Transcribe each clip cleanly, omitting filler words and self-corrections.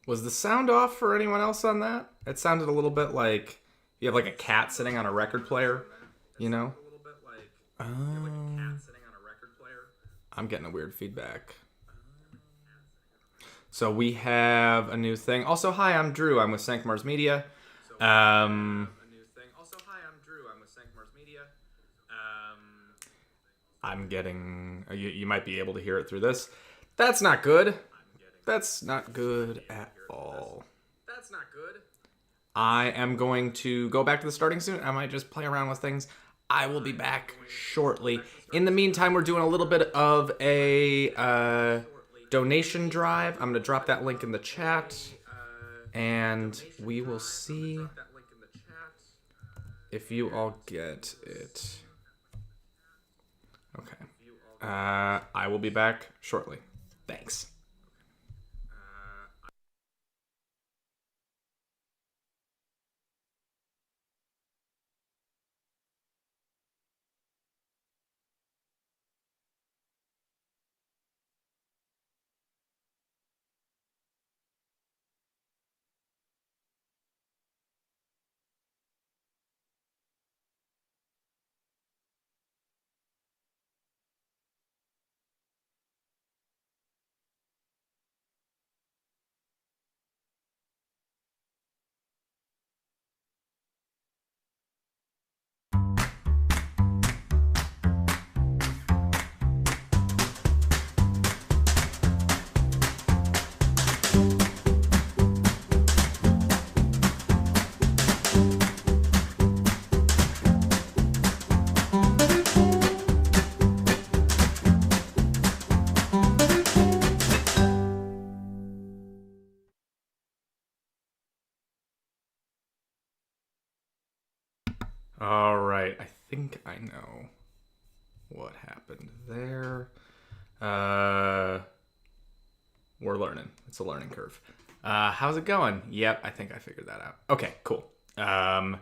Was the sound off for anyone else on that? It sounded a little bit like you have like a cat sitting on a record player, you know? Um, I'm getting a weird feedback. So we have a new thing. Also, hi, I'm Drew. I'm with Cinq-Mars Media. Um, I'm getting. You might be able to hear it through this. That's not good. That's not good at all. I am going to go back to the starting soon. I might just play around with things. I will be back shortly. In the meantime, we're doing a little bit of a donation drive. I'm going to drop that link in the chat. And we will see if you all get it. Okay. I will be back shortly. Thanks. All right. I think I know what happened there. We're learning. It's a learning curve. How's it going? Yep, I think I figured that out. Okay, cool. At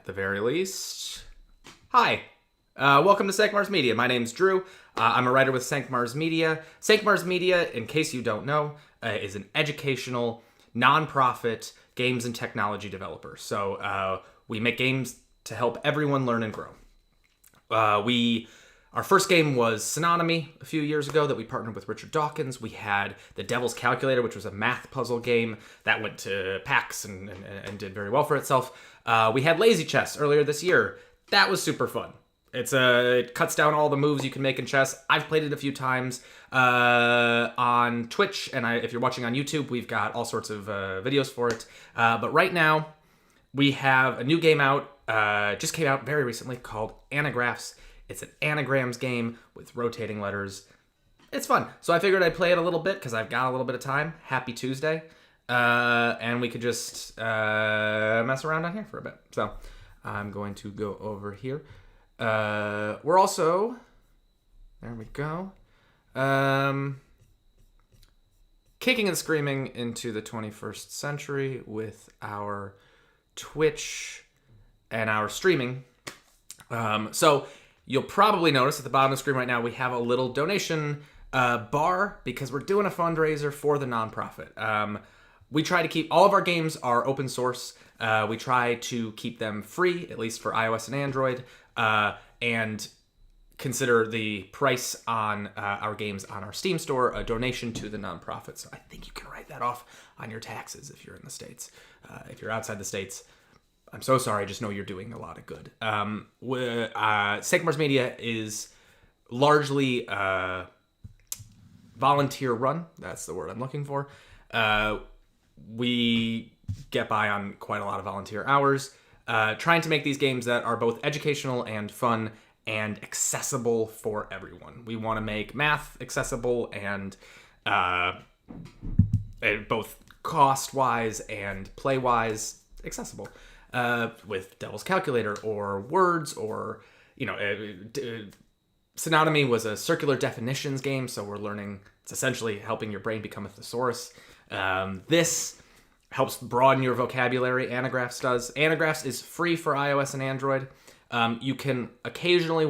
the very least, hi. Welcome to Cinq-Mars Media. My name's Drew. I'm a writer with Cinq-Mars Media. Cinq-Mars Media, in case you don't know, is an educational, nonprofit games and technology developer. So we make games to help everyone learn and grow. Our first game was Synonymy a few years ago that we partnered with Richard Dawkins. We had The Devil's Calculator, which was a math puzzle game that went to PAX and did very well for itself. We had Lazy Chess earlier this year. That was super fun. It cuts down all the moves you can make in chess. I've played it a few times on Twitch, and if you're watching on YouTube, we've got all sorts of videos for it. But right now, we have a new game out, just came out very recently, called Anagraphs. It's an anagrams game with rotating letters. It's fun. So I figured I'd play it a little bit because I've got a little bit of time. Happy Tuesday. And we could just mess around on here for a bit. So I'm going to go over here. We're also... There we go. Kicking and screaming into the 21st century with our Twitch and our streaming. So you'll probably notice at the bottom of the screen right now, we have a little donation bar because we're doing a fundraiser for the nonprofit. We try to keep all of our games are open source. We try to keep them free, at least for iOS and Android, and consider the price on our games on our Steam store a donation to the nonprofit. So I think you can write that off on your taxes if you're in the States. If you're outside the States, I'm so sorry. Just know you're doing a lot of good. Cinq-Mars Media is largely volunteer run. That's the word I'm looking for. We get by on quite a lot of volunteer hours, trying to make these games that are both educational and fun and accessible for everyone. We want to make math accessible and both cost-wise and play-wise accessible. With Devil's Calculator or Words or, Synonymy was a circular definitions game, so we're learning, it's essentially helping your brain become a thesaurus. This helps broaden your vocabulary, Anagraphs does. Anagraphs is free for iOS and Android. You can occasionally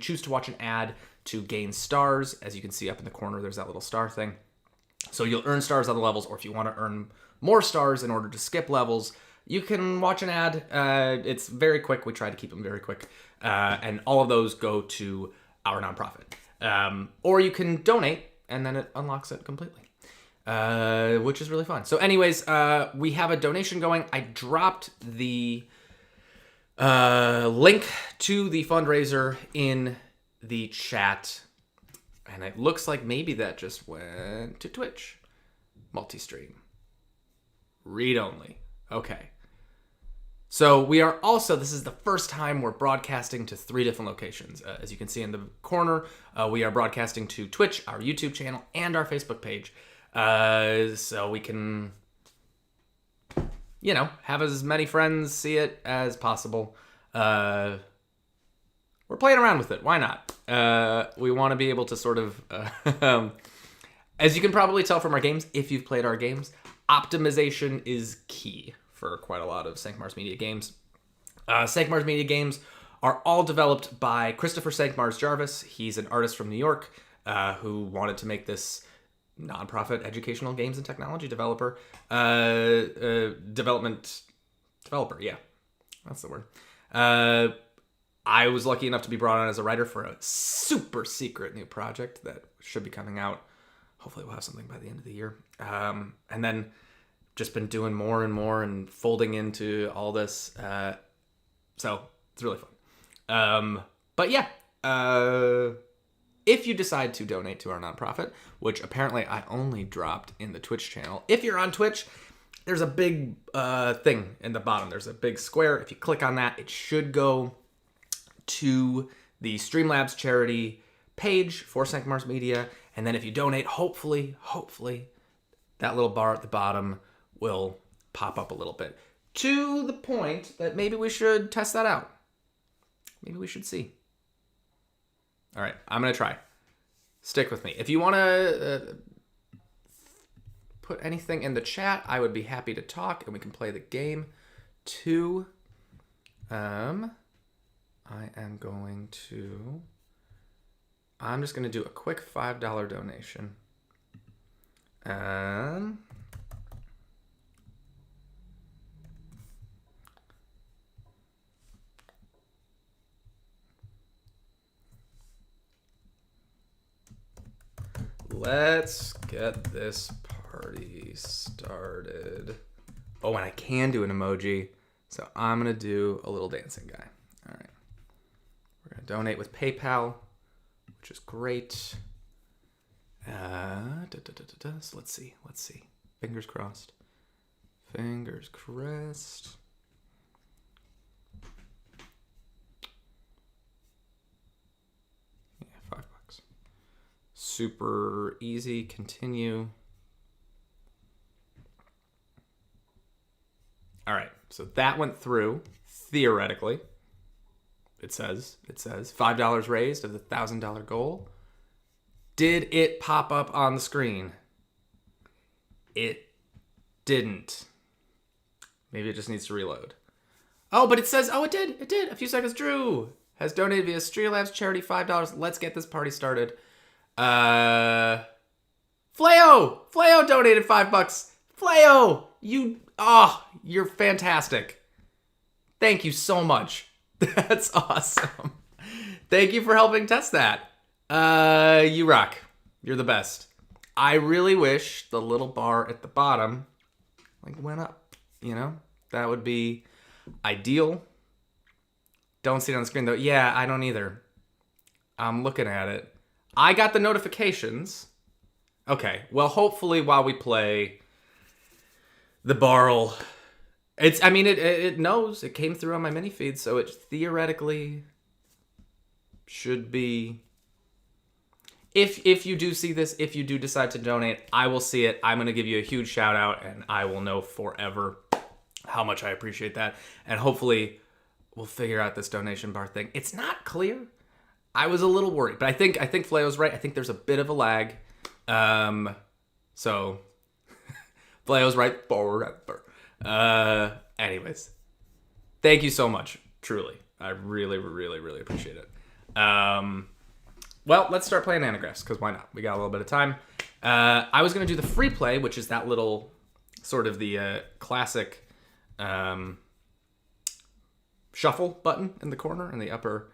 choose to watch an ad to gain stars. As you can see up in the corner, there's that little star thing. So you'll earn stars on the levels, or if you want to earn more stars in order to skip levels, you can watch an ad. It's very quick. We try to keep them very quick. And all of those go to our nonprofit. Or you can donate, and then it unlocks it completely, which is really fun. So anyways, we have a donation going. I dropped the link to the fundraiser in the chat. And it looks like maybe that just went to Twitch. Multi-stream. Read only. Okay. So we are also, this is the first time we're broadcasting to 3 different locations. As you can see in the corner, we are broadcasting to Twitch, our YouTube channel, and our Facebook page. So we can, have as many friends see it as possible. We're playing around with it. Why not? We want to be able to sort of, as you can probably tell from our games, if you've played our games, optimization is key for quite a lot of Cinq-Mars Media games. Cinq-Mars Media games are all developed by Christopher Cinq-Mars Jarvis. He's an artist from New York who wanted to make this nonprofit educational games and technology developer. Developer, yeah. That's the word. I was lucky enough to be brought on as a writer for a super secret new project that should be coming out. Hopefully we'll have something by the end of the year. And then just been doing more and more and folding into all this. So it's really fun. But yeah, if you decide to donate to our nonprofit, which apparently I only dropped in the Twitch channel. If you're on Twitch, there's a big thing in the bottom. There's a big square. If you click on that, it should go to the Streamlabs charity page for Cinq-Mars Media. And then if you donate, hopefully, that little bar at the bottom will pop up a little bit. To the point that maybe we should test that out. Maybe we should see. All right, I'm going to try. Stick with me. If you want to put anything in the chat, I would be happy to talk and we can play the game too. I'm just going to do a quick $5 donation. Let's get this party started. Oh, and I can do an emoji. So I'm going to do a little dancing guy. All right. We're going to donate with PayPal, which is great. So let's see. Fingers crossed. Fingers crossed. Yeah, $5. Super easy. Continue. All right. So that went through, theoretically. It says $5 raised of the $1,000 goal. Did it pop up on the screen? It didn't. Maybe it just needs to reload. Oh, but it says, it did. A few seconds. Drew has donated via Streamlabs charity $5. Let's get this party started. Fleo donated $5. Fleo, you're fantastic. Thank you so much. That's awesome. Thank you for helping test that. You rock. You're the best. I really wish the little bar at the bottom went up, That would be ideal. Don't see it on the screen though. Yeah, I don't either. I'm looking at it. I got the notifications. Okay, well hopefully while we play, the bar it knows. It came through on my mini feed, so it theoretically should be. If you do see this, if you do decide to donate, I will see it. I'm going to give you a huge shout out, and I will know forever how much I appreciate that. And hopefully we'll figure out this donation bar thing. It's not clear. I was a little worried, but I think Fleo's right. I think there's a bit of a lag. So Fleo's right forever. Anyways, thank you so much. Truly. I really, really, really appreciate it. Well, let's start playing Anagraphs, because why not? We got a little bit of time. I was going to do the free play, which is that little sort of the classic shuffle button in the corner, in the upper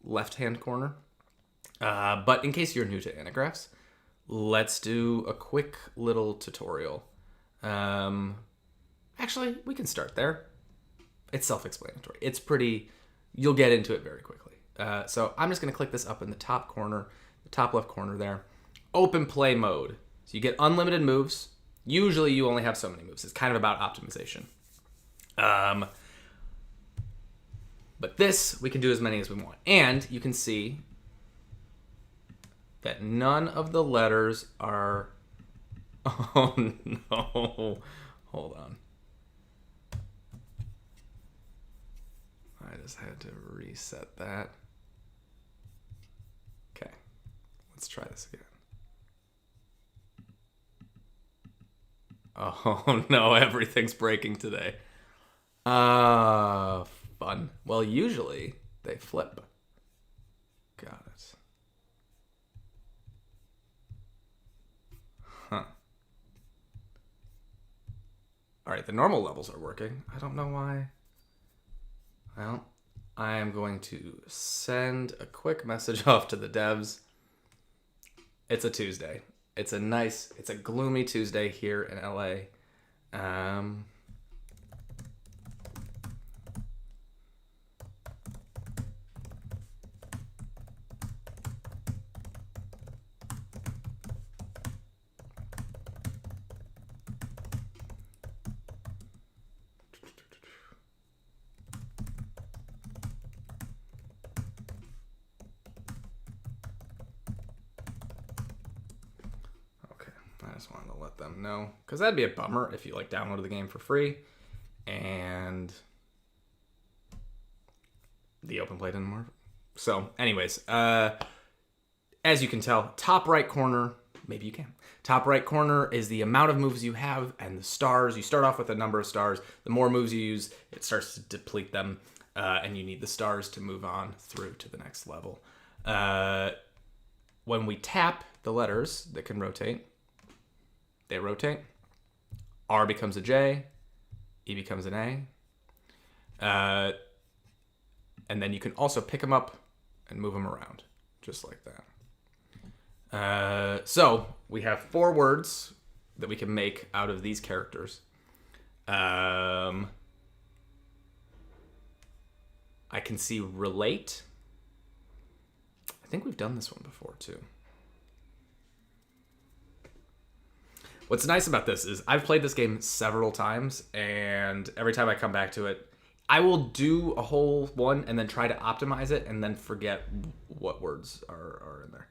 left-hand corner. But in case you're new to Anagraphs, let's do a quick little tutorial. Actually, we can start there. It's self-explanatory. It's pretty... You'll get into it very quickly. So I'm just going to click this up in the top corner, the top left corner there. Open play mode. So you get unlimited moves. Usually you only have so many moves. It's kind of about optimization. But this, we can do as many as we want. And you can see that none of the letters are... Oh, no. Hold on. I just had to reset that. Okay. Let's try this again. Oh, no. Everything's breaking today. Fun. Well, usually they flip. Got it. Huh. All right, the normal levels are working. I don't know why. Well, I am going to send a quick message off to the devs. It's a Tuesday. It's a gloomy Tuesday here in LA. I just wanted to let them know, because that'd be a bummer if you like downloaded the game for free and the open play didn't work. So anyways, as you can tell, top right corner, maybe you can. Top right corner is the amount of moves you have and the stars. You start off with a number of stars. The more moves you use, it starts to deplete them, and you need the stars to move on through to the next level. When we tap the letters that can rotate, they rotate. R becomes a J. E becomes an A. And then you can also pick them up and move them around, just like that. So we have 4 words that we can make out of these characters. I can see relate. I think we've done this one before, too. What's nice about this is I've played this game several times, and every time I come back to it, I will do a whole one and then try to optimize it and then forget what words are in there.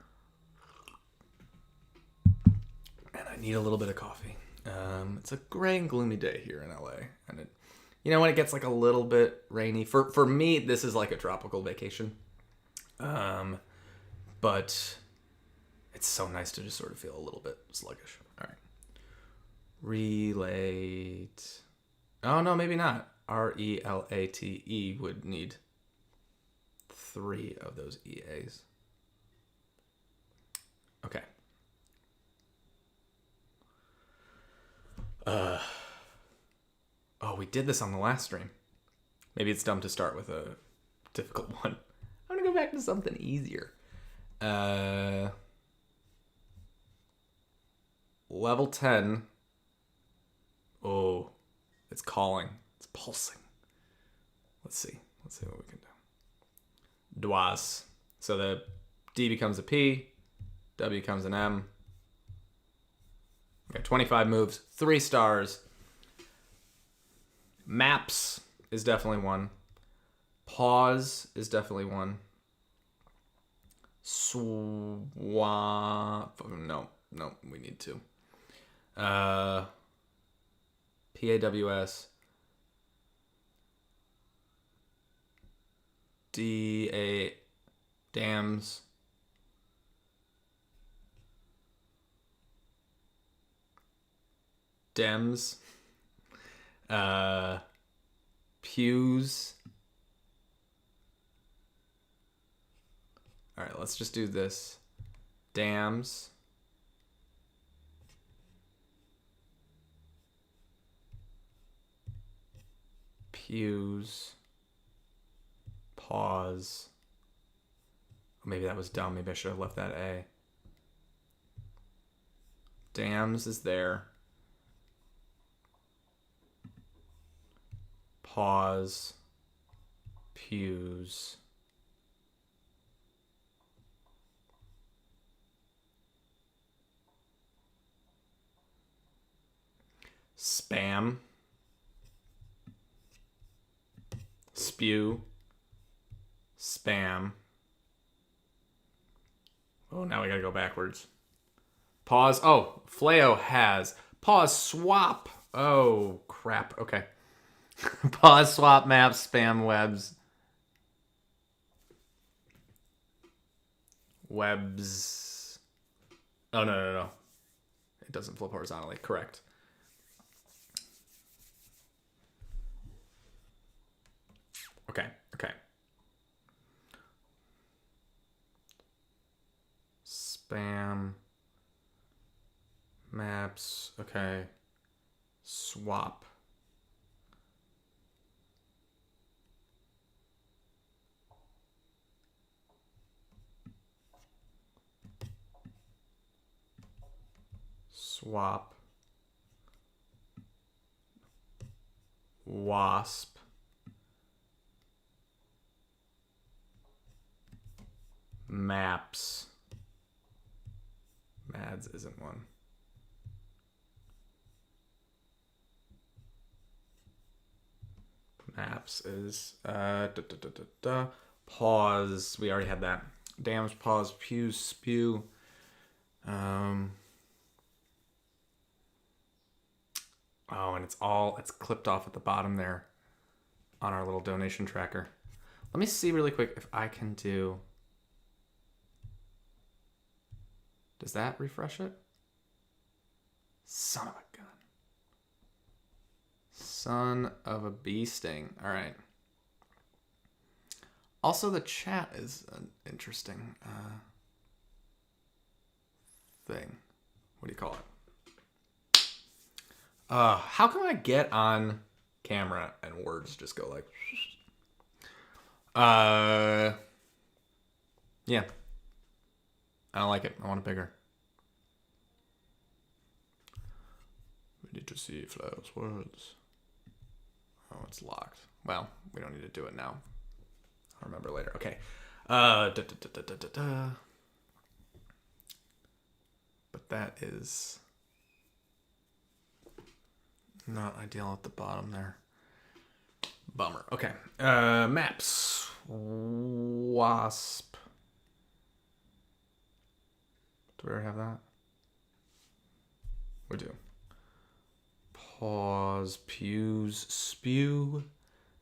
And I need a little bit of coffee. It's a gray and gloomy day here in LA, and when it gets like a little bit rainy, for me, this is like a tropical vacation. But it's so nice to just sort of feel a little bit sluggish. All right. Relate. Oh, no, maybe not. R-E-L-A-T-E would need 3 of those EAs. Okay. Oh, we did this on the last stream. Maybe it's dumb to start with a difficult one. I'm going to go back to something easier. Level 10. Oh, it's calling. It's pulsing. Let's see what we can do. Dois. So the D becomes a P. W becomes an M. We got 25 moves. 3 stars. Maps is definitely one. Pause is definitely one. No, we need 2. PAWS. DA. Dams. Dems. Pews. All right, let's just do this. Dams. Pews. Pause. Maybe that was dumb. Maybe I should have left that A. Dams is there. Pause. Pews. Spam. Spew. Spam. Oh, now we gotta go backwards. Pause. Oh, Fleo has. Pause swap. Oh, crap. Okay. Pause swap maps, spam webs. Webs. Oh, no. It doesn't flip horizontally. Correct. Okay. Spam. Maps. Okay. Swap. Swap. Wasp. Maps. Mads isn't one. Maps is pause. We already had that. Dams, pause, pews, spew. Oh, and it's clipped off at the bottom there on our little donation tracker. Let me see really quick if I can do. Does that refresh it? Son of a gun. Son of a bee sting. All right. Also, the chat is an interesting thing. What do you call it? How come I get on camera and words just go like... Yeah. I don't like it. I want it bigger. We need to see Fleo's words. Oh, it's locked. Well, we don't need to do it now. I'll remember later. Okay. But that is not ideal at the bottom there. Bummer. Okay. Maps. Wasp. Do we already have that? We do. Pause, pews, spew,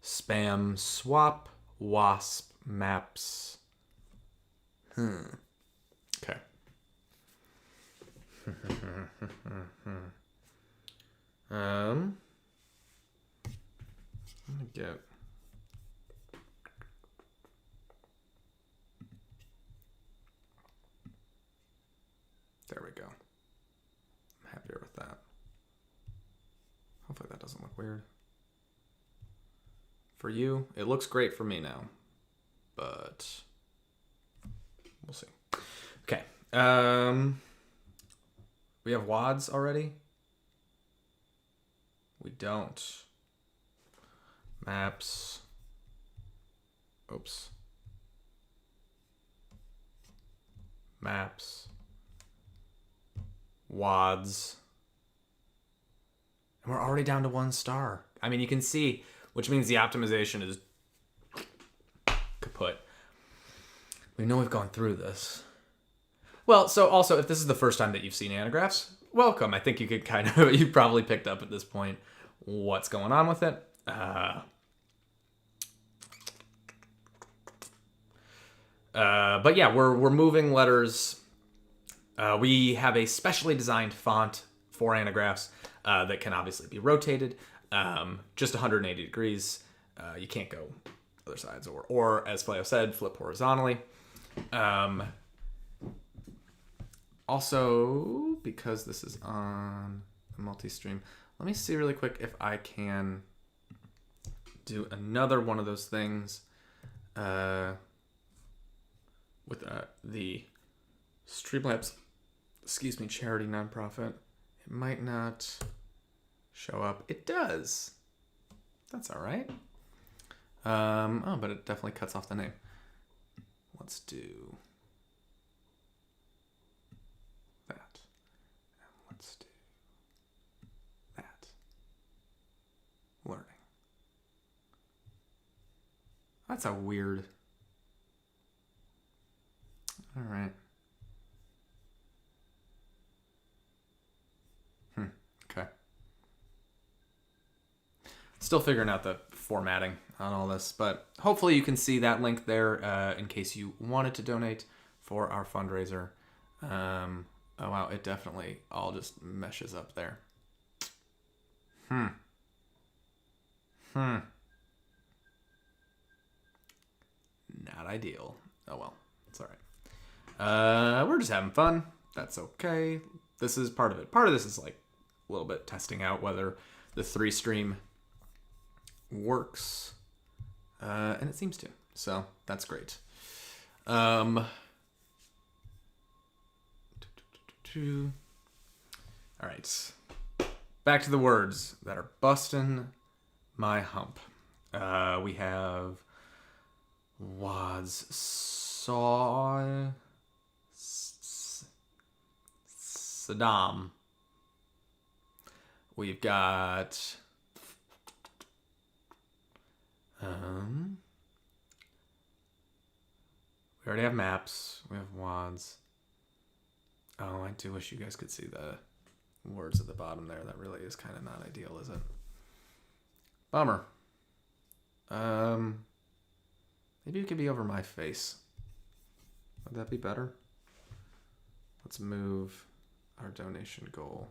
spam, swap, wasp, maps. Okay. Let me get. There we go. I'm happier with that. Hopefully that doesn't look weird. For you, it looks great for me now. But we'll see. Okay. We have WADs already? We don't. Maps. Oops. Maps. WADs. And we're already down to 1 star. I mean, you can see, which means the optimization is kaput. We know we've gone through this. Well, so also, if this is the first time that you've seen Anagraphs, welcome. I think you could kind of, you probably picked up at this point what's going on with it. But yeah, we're moving letters. We have a specially designed font for Anagraphs that can obviously be rotated just 180 degrees. You can't go other sides, or as Fleo said, flip horizontally. Also, because this is on the multi-stream, let me see really quick if I can do another one of those things with the Streamlabs, charity nonprofit. It might not show up. It does. That's all right. But it definitely cuts off the name. Let's do that. And let's do that. Learning. That's a weird. All right. Okay. Still figuring out the formatting on all this, but hopefully you can see that link there in case you wanted to donate for our fundraiser. Oh wow, it definitely all just meshes up there. Not ideal. Oh well, it's all right. We're just having fun. That's okay. This is part of it. Part of this is like a little bit testing out whether the 3-stream works, and it seems to. So that's great. All right. Back to the words that are busting my hump. We have wads, saw, Saddam. We've got we already have maps. We have wads. Oh, I do wish you guys could see the words at the bottom there. That really is kind of not ideal, is it? Bummer. Maybe it could be over my face. Would that be better? Let's move our donation goal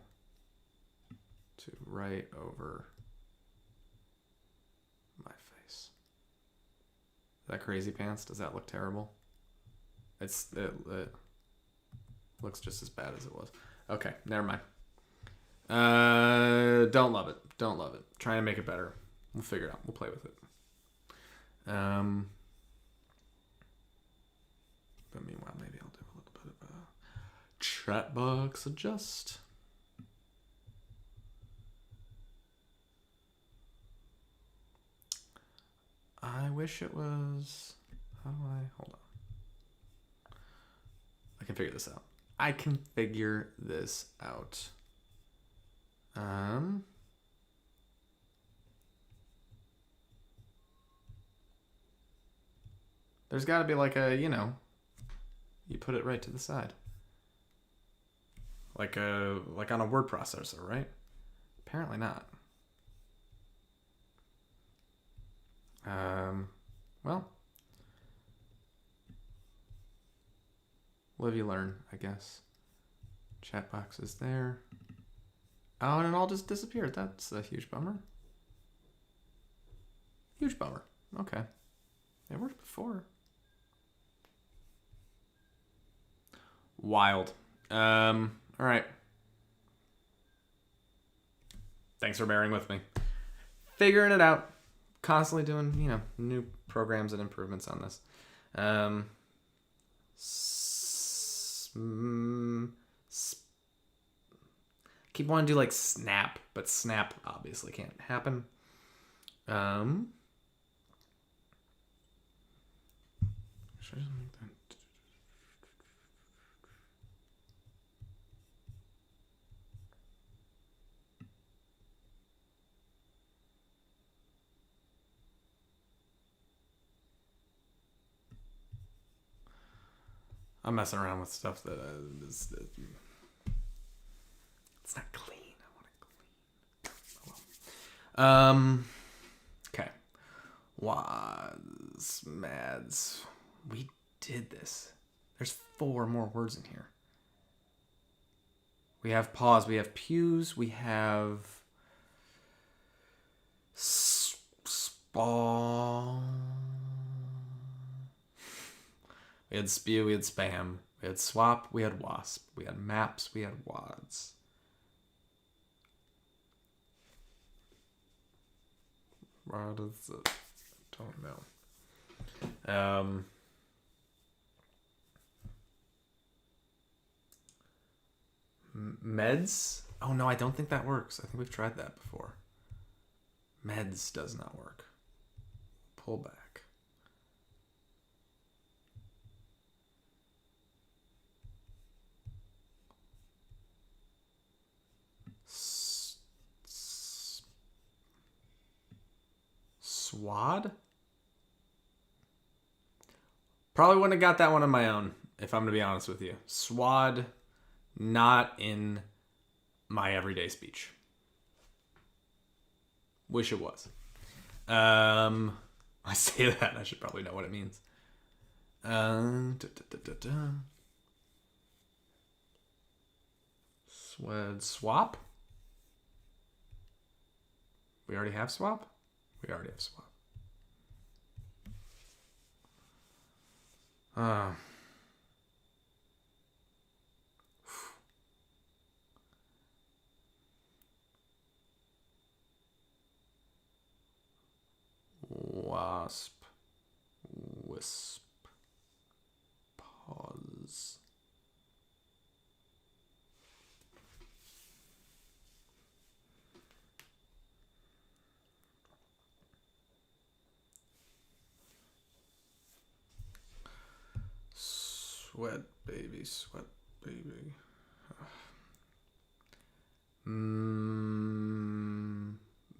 to right over my face. Is that crazy pants? Does that look terrible? It looks just as bad as it was. Okay, never mind. Don't love it. Don't love it. Try and make it better. We'll figure it out. We'll play with it. But meanwhile, maybe I'll do a little bit of a chat box adjust. I wish it was. How do I? Hold on. I can figure this out. I can figure this out. There's got to be like a, you put it right to the side. Like on a word processor, right? Apparently not. Well, live you learn, I guess. Chat box is there. Oh, and it all just disappeared. That's a huge bummer. Huge bummer. Okay. It worked before. Wild. All right. Thanks for bearing with me. Figuring it out. Constantly doing, new programs and improvements on this. Keep wanting to do like snap, but snap obviously can't happen. Should I just make that? I'm messing around with stuff that is it's not clean. I want it clean. Oh, well. Okay. Was mads. We did this. There's 4 more words in here. We have pause. We have pews. We have spawn. We had spew, we had spam, we had swap, we had wasp, we had maps, we had wads. What is it? Don't know. Meds? Oh no, I don't think that works. I think we've tried that before. Meds does not work. Pull back. Swad? Probably wouldn't have got that one on my own, if I'm going to be honest with you. Swad, not in my everyday speech. Wish it was. I say that, I should probably know what it means. Swap? We already have swap? We already have swap. Wasp. Wisp. Pause. Sweat baby, sweat baby.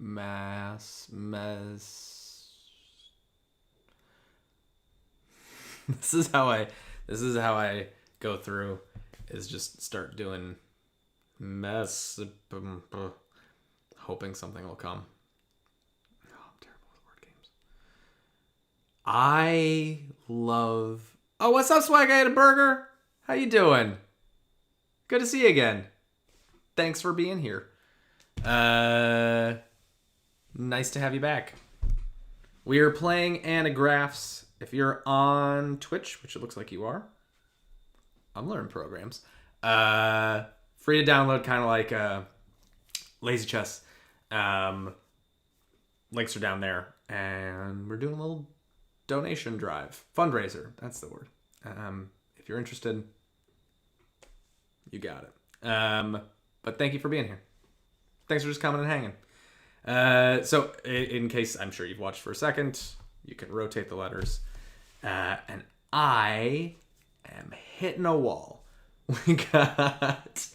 Mess. This is how I go through, is just start doing mess, hoping something will come. Oh, I'm terrible with word games. I love. Oh, what's up, Swag? I ate a burger. How you doing? Good to see you again. Thanks for being here. Nice to have you back. We are playing Anagraphs. If you're on Twitch, which it looks like you are, I'm learning programs. Free to download, kind of like Lazy Chess. Links are down there. And we're doing a little donation drive. Fundraiser, that's the word. If you're interested, you got it. But thank you for being here. Thanks for just coming and hanging. So in case I'm sure you've watched for a second, you can rotate the letters. And I am hitting a wall. We got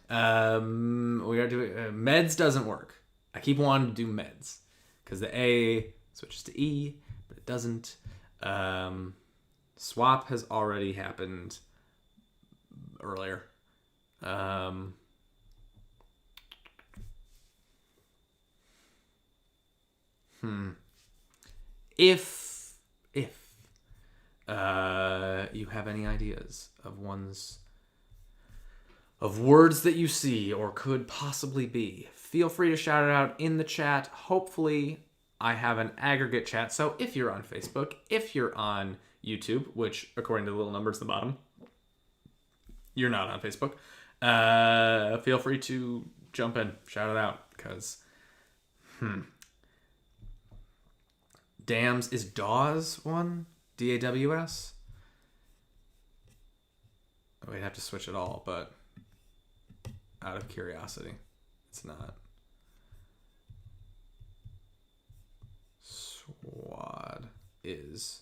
doing meds doesn't work. I keep wanting to do meds because the A switches to E, but it doesn't. Swap has already happened earlier. If you have any ideas of words that you see or could possibly be, feel free to shout it out in the chat. Hopefully I have an aggregate chat, so if you're on Facebook, if you're on YouTube, which according to the little numbers at the bottom, you're not on Facebook, feel free to jump in, shout it out, because Dams, is DAWS one? DAWS? We'd have to switch it all, but out of curiosity, it's not. Swad is.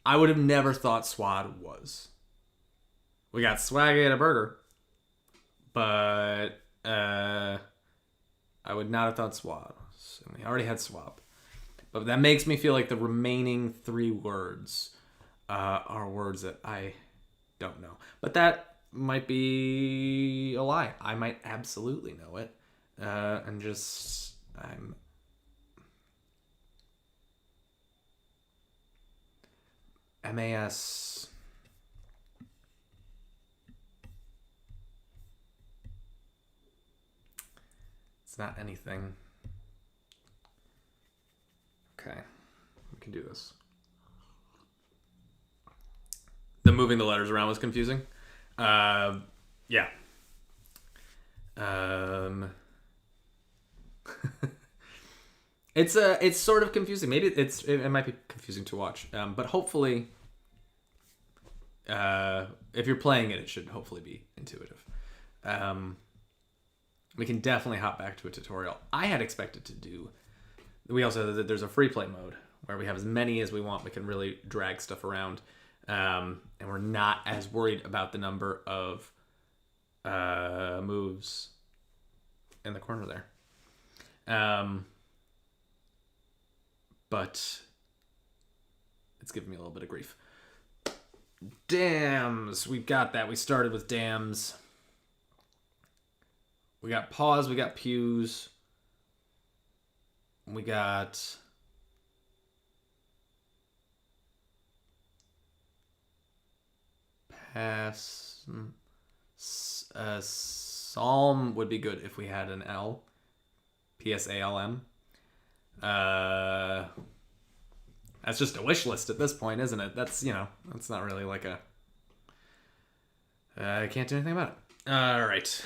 I would have never thought Swad was. We got Swag and a burger, but I would not have thought Swad. So we already had Swap. But that makes me feel like the remaining three words are words that I don't know. But that might be a lie. I might absolutely know it. I'm MAS. It's not anything. Okay, we can do this. The moving the letters around was confusing. Yeah. It's sort of confusing. Maybe it might be confusing to watch. But hopefully, if you're playing it, it should hopefully be intuitive. We can definitely hop back to a tutorial. I had expected to do. We also there's a free play mode where we have as many as we want. We can really drag stuff around, and we're not as worried about the number of moves in the corner there. But it's giving me a little bit of grief. Dams. We've got that. We started with dams. We got paws. We got pews. We got pass. Psalm would be good if we had an L. Psalm. That's just a wish list at this point, isn't it? That's that's not really like a. I can't do anything about it. All right.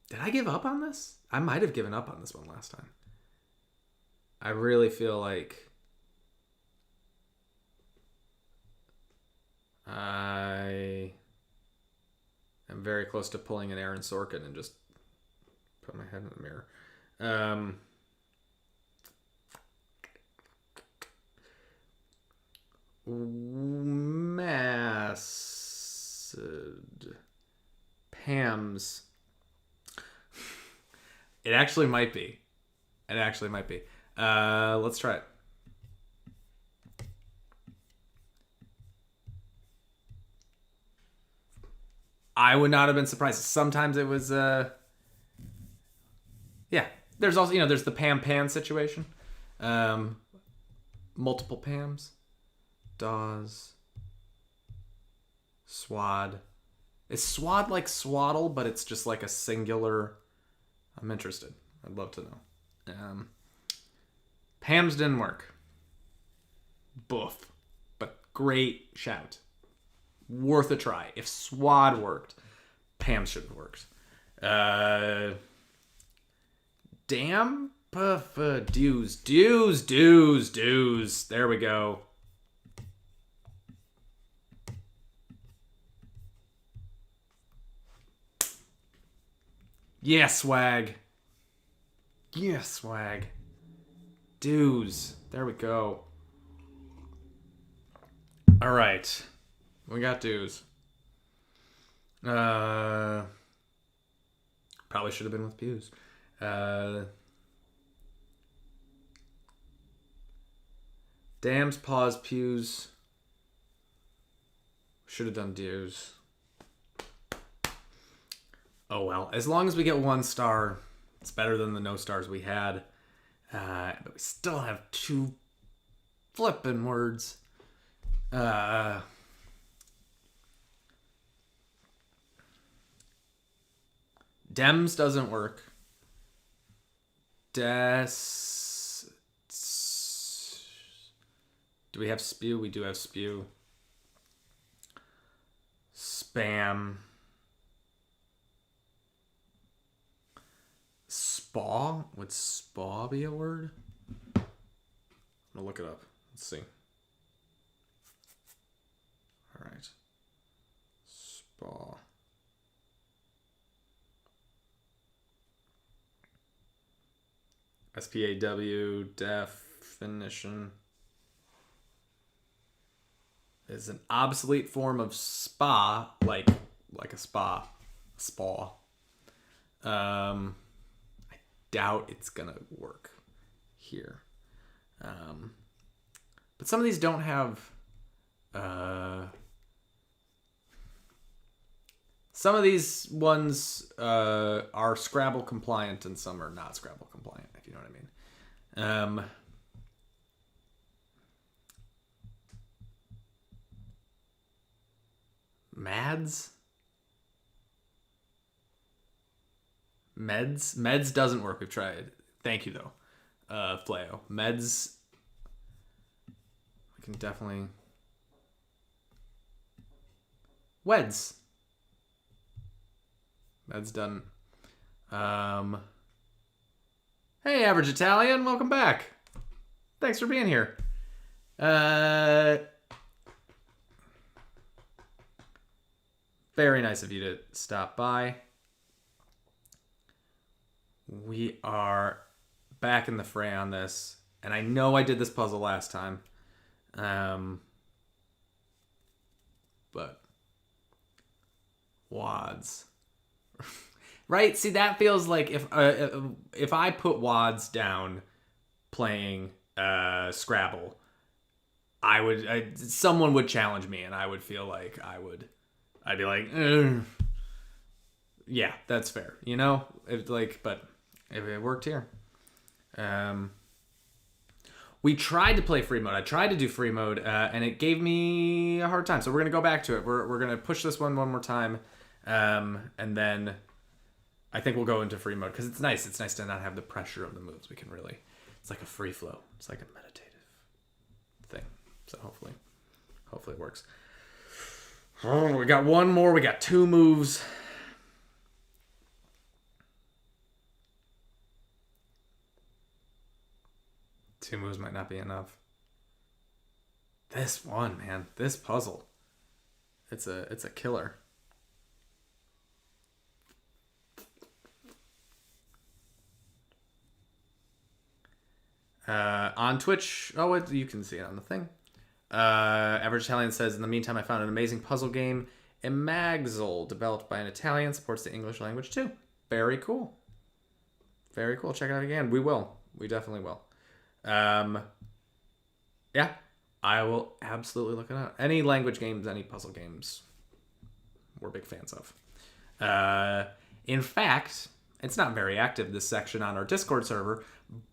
Did I give up on this? I might have given up on this one last time. I really feel like I am very close to pulling an Aaron Sorkin and just put my head in the mirror. Pam's. It actually might be. Let's try it. I would not have been surprised. Sometimes it was yeah. There's also there's the Pam Pan situation. Multiple Pams. Dawes. Swad. Is swad like swaddle, but it's just like a singular? I'm interested. I'd love to know. Pam's didn't work. Boof. But great shout. Worth a try. If swad worked, Pam should have worked. Damn. Dues. There we go. Yeah, swag. Dues. There we go. All right. We got dues. Probably should have been with pews. Dams, paws, pews. Should have done dues. Oh well, as long as we get 1 star, it's better than the no stars we had. But we still have 2 flippin' words. Dems doesn't work. Do we have spew? We do have spew. Spam. Spa? Would spa be a word? I'm gonna look it up. Let's see. All right. Spa. SPAW definition is an obsolete form of spa, like a spa. I doubt it's gonna work here. But some of these don't have some of these ones are Scrabble compliant and some are not Scrabble compliant, if you know what I mean. Mads? Meds doesn't work. We've tried. Thank you, though. Fleo. Meds. We can definitely. Weds. Meds done. Hey, Average Italian, welcome back. Thanks for being here. Very nice of you to stop by. We are back in the fray on this, and I know I did this puzzle last time. But wads. Right? See, that feels like if I put wads down playing Scrabble, someone would challenge me, and I would feel like I'd be like, ugh. Yeah, that's fair. You know, but if it worked here. We tried to play free mode. I tried to do free mode, and it gave me a hard time. So we're gonna go back to it. We're gonna push this one more time, and then I think we'll go into free mode because it's nice. It's nice to not have the pressure of the moves. We can really, it's like a free flow. It's like a meditative thing. So hopefully it works. Oh, we got one more. We got 2 moves. Two moves might not be enough. This one, man, this puzzle, it's a killer. On Twitch, you can see it on the thing. Average Italian says, in the meantime, I found an amazing puzzle game, Imagzol, developed by an Italian, supports the English language too. Very cool. Very cool. Check it out again. We will. We definitely will. Yeah, I will absolutely look it up. Any language games, any puzzle games, we're big fans of. In fact, it's not very active, this section on our Discord server,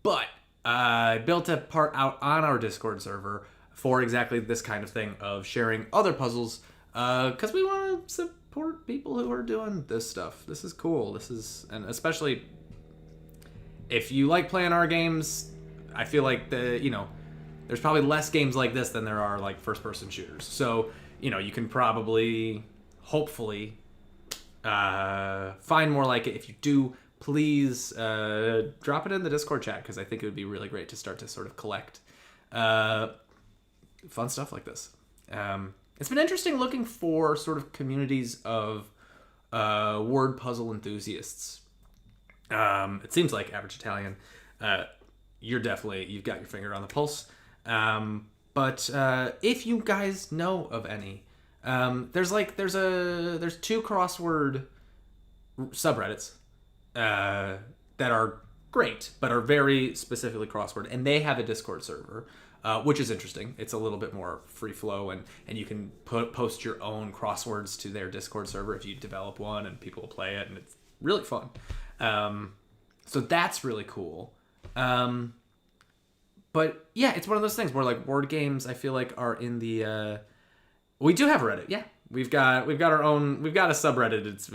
but I built a part out on our Discord server for exactly this kind of thing of sharing other puzzles, because we want to support people who are doing this stuff. This is cool. And especially if you like playing our games, I feel like there's probably less games like this than there are like first-person shooters. So, you can probably, hopefully, find more like it. If you do, please drop it in the Discord chat, because I think it would be really great to start to sort of collect fun stuff like this. It's been interesting looking for sort of communities of word puzzle enthusiasts. It seems like Average Italian, you've got your finger on the pulse. But if you guys know of any, there's 2 crossword subreddits that are great, but are very specifically crossword, and they have a Discord server, which is interesting. It's a little bit more free flow, and you can post your own crosswords to their Discord server if you develop one, and people will play it, and it's really fun. So that's really cool. But yeah, it's one of those things where like word games, I feel like, are in the. We do have a Reddit, yeah. We've got our own. We've got a subreddit. It's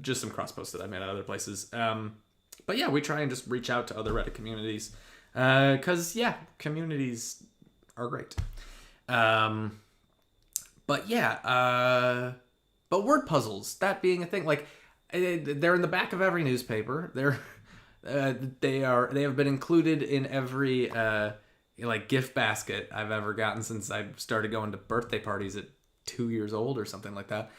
just some cross posts that I made at other places. But yeah, we try and just reach out to other Reddit communities, because communities are great. But yeah, but word puzzles, that being a thing, like they're in the back of every newspaper. They have been included in every like gift basket I've ever gotten since I started going to birthday parties at 2 years old or something like that.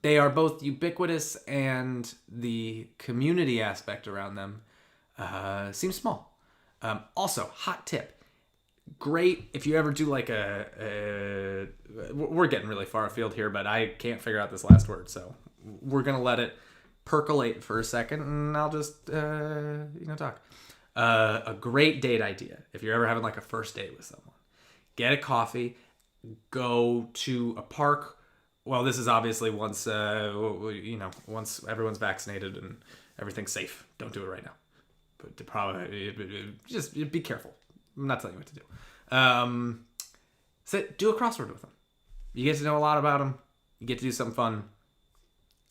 They are both ubiquitous, and the community aspect around them seems small. Also, hot tip. Great if you ever do like we're getting really far afield here, but I can't figure out this last word, so we're gonna let it percolate for a second, and I'll just talk. A great date idea, if you're ever having like a first date with someone, get a coffee, go to a park. Well, this is obviously once everyone's vaccinated and everything's safe. Don't do it right now, but just be careful. I'm not telling you what to do. Do a crossword with them. You get to know a lot about them. You get to do something fun.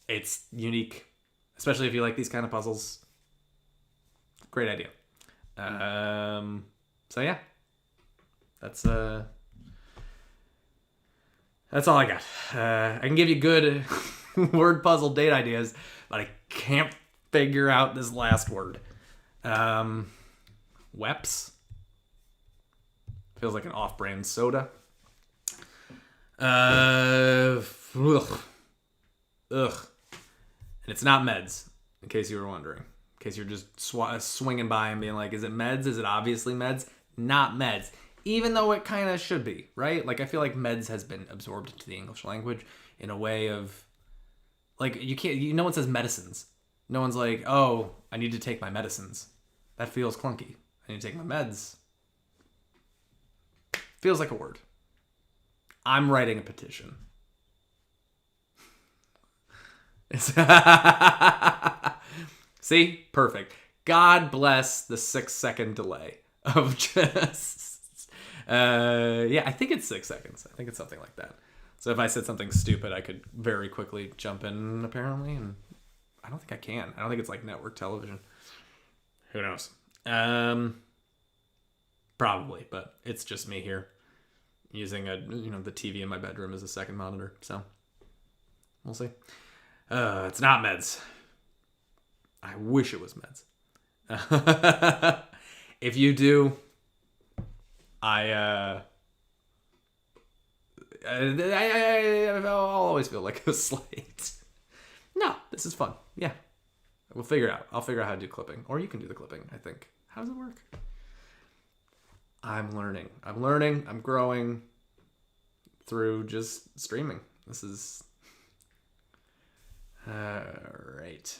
It's unique, especially if you like these kind of puzzles. Great idea. So yeah, that's all I got. I can give you good word puzzle date ideas, but I can't figure out this last word. Weps. Feels like an off-brand soda. Ugh. And it's not meds, in case you were wondering. In case you're just swinging by and being like, is it meds? Is it obviously meds? Not meds. Even though it kind of should be, right? Like, I feel like meds has been absorbed into the English language in a way of, like, no one says medicines. No one's like, oh, I need to take my medicines. That feels clunky. I need to take my meds. Feels like a word. I'm writing a petition. See? Perfect. God bless the 6-second delay of just... yeah, I think it's 6 seconds. I think it's something like that. So if I said something stupid, I could very quickly jump in, apparently. And I don't think I can. I don't think it's like network television. Who knows? Probably, but it's just me here using the TV in my bedroom as a second monitor. So we'll see. It's not meds. I wish it was meds. If you do, I'll always feel like a slight. No, this is fun. Yeah. We'll figure it out. I'll figure out how to do clipping. Or you can do the clipping, I think. How does it work? I'm learning. I'm growing through just streaming. This is... Alright.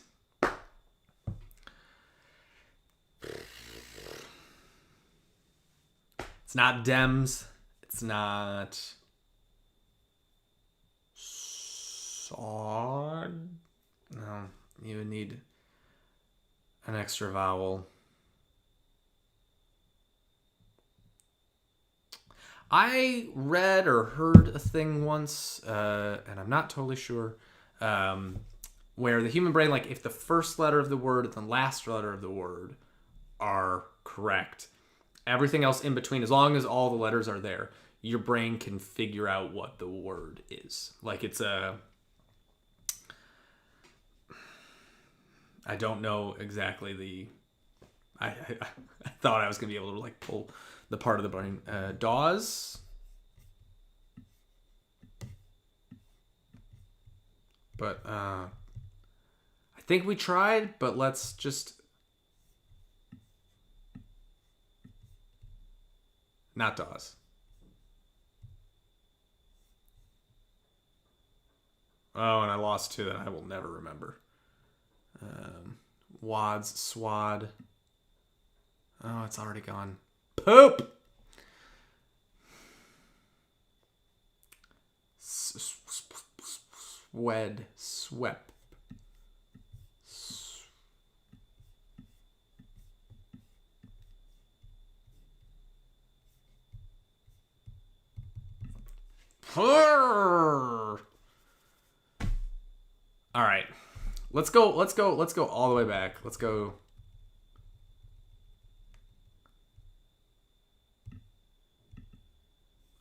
It's not Dems. It's not... Sod? No. You would need an extra vowel. I read or heard a thing once, and I'm not totally sure, where the human brain, like if the first letter of the word and the last letter of the word are correct, everything else in between, as long as all the letters are there, your brain can figure out what the word is. Like it's I don't know exactly the... I thought I was going to be able to like pull the part of the brain. Dawes. But I think we tried, but let's just... Not Dawes. Oh, and I lost two that I will never remember. Wads, swad. Oh, it's already gone. Poop! Swed. Swep. All right. Let's go all the way back. Let's go.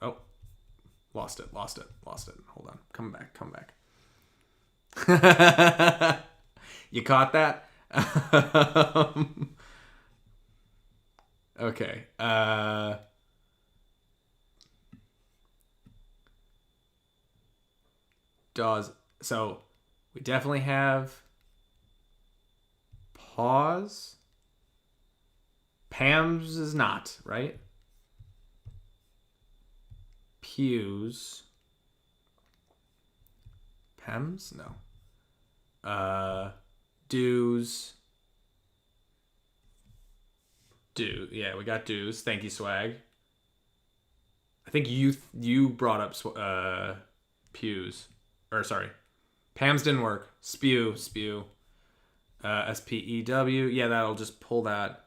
Oh. Lost it. Hold on. Come back. You caught that? Okay. Dawes. So we definitely have pause. Pam's is not, right? Pews. Pems? No. Dues. Yeah, we got dues. Thank you, Swag. I think you brought up pews. Or sorry. Pam's didn't work. Spew. SPEW. Yeah, that'll just pull that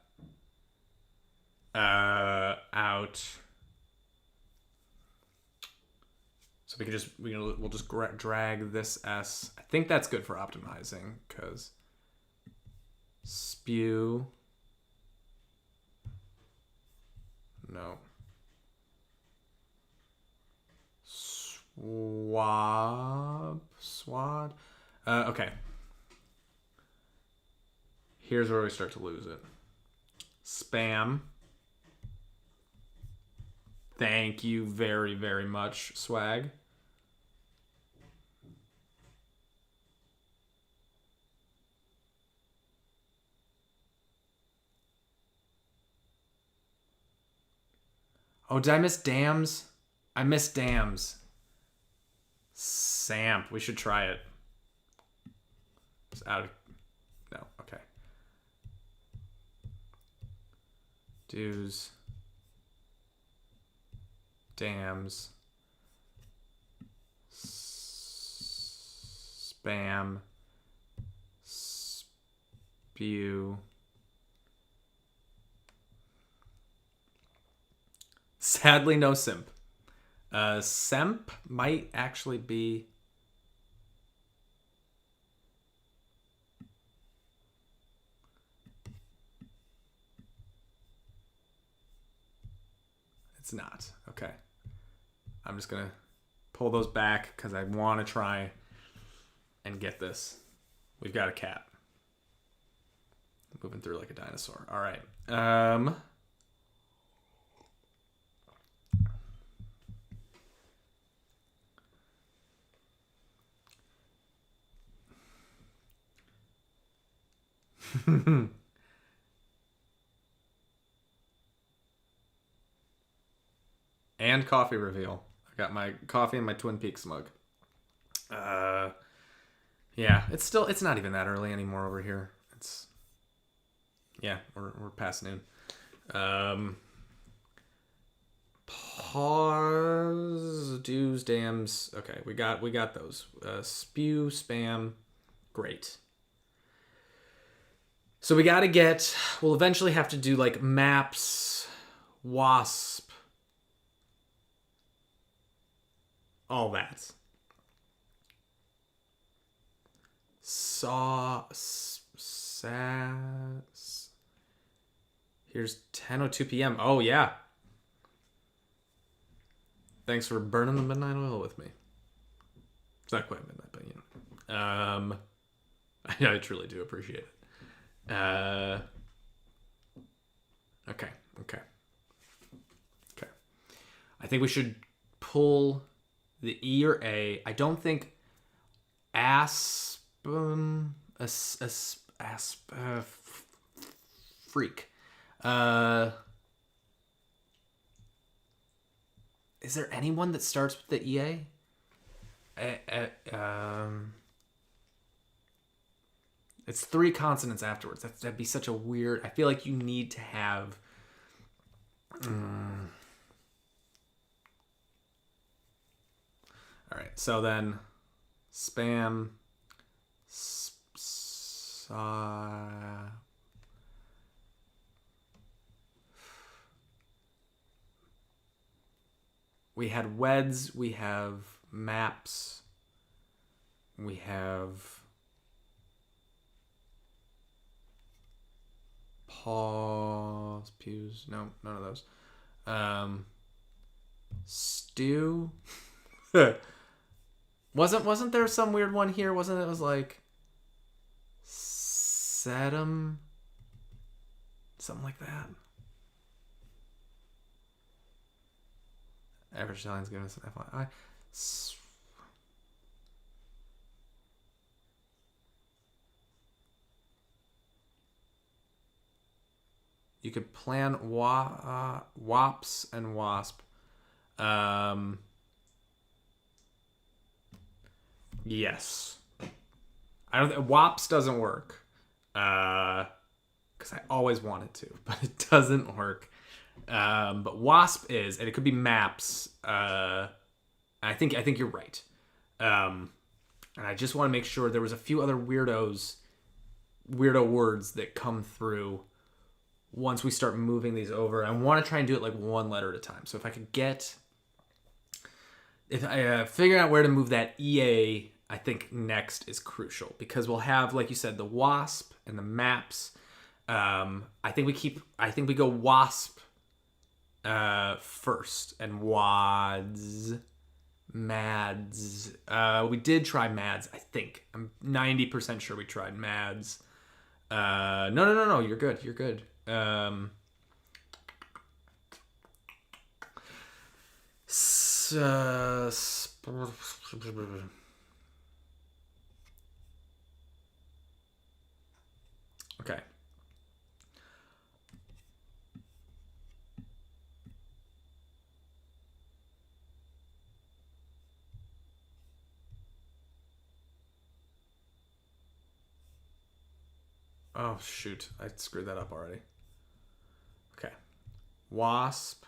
out. So we'll just drag this S. I think that's good for optimizing because spew. No. Swad. Okay. Here's where we start to lose it. Spam. Thank you very, very much, Swag. Oh, did I miss Dams? I missed Dams. Samp. We should try it. It's out of... No, okay. Dues. Dams. Spam. Spew. Sadly, no simp. Semp might actually be... It's not. Okay. I'm just going to pull those back because I want to try and get this. We've got a cat. Moving through like a dinosaur. All right. And coffee reveal. I got my coffee and my Twin Peaks mug. Yeah, it's not even that early anymore over here. We're past noon. Pause, dues, dams. Okay, we got those. Spew, spam, great. So we got to get. We'll eventually have to do like maps, wasp, all that. Here's 10:02 p.m. Oh yeah. Thanks for burning the midnight oil with me. It's not quite midnight, but you know. I truly do appreciate it. Okay. I think we should pull the E or A. I don't think freak. Is there anyone that starts with the EA? It's 3 consonants afterwards. That'd be such a weird... I feel like you need to have... All right, so then spam... We had weds, we have maps, we have paws, pews, no, none of those. Stew. Wasn't there some weird one here? Wasn't it? It was like sedum, something like that. Average Italian's giving us an FYI. You could plan WAPS and WASP. Yes. I don't. WAPS doesn't work. Because I always wanted to, but it doesn't work. But WASP is, and it could be maps. I think you're right. And I just want to make sure there was a few other weirdo words that come through once we start moving these over. I want to try and do it like one letter at a time. So if I figure out where to move that EA, I think next is crucial because we'll have, like you said, the WASP and the maps. I think we go WASP first and WADS, MADS. We did try MADS, I think. I'm 90% sure we tried MADS. No, you're good. S- okay. Oh, shoot. I screwed that up already. Okay. Wasp.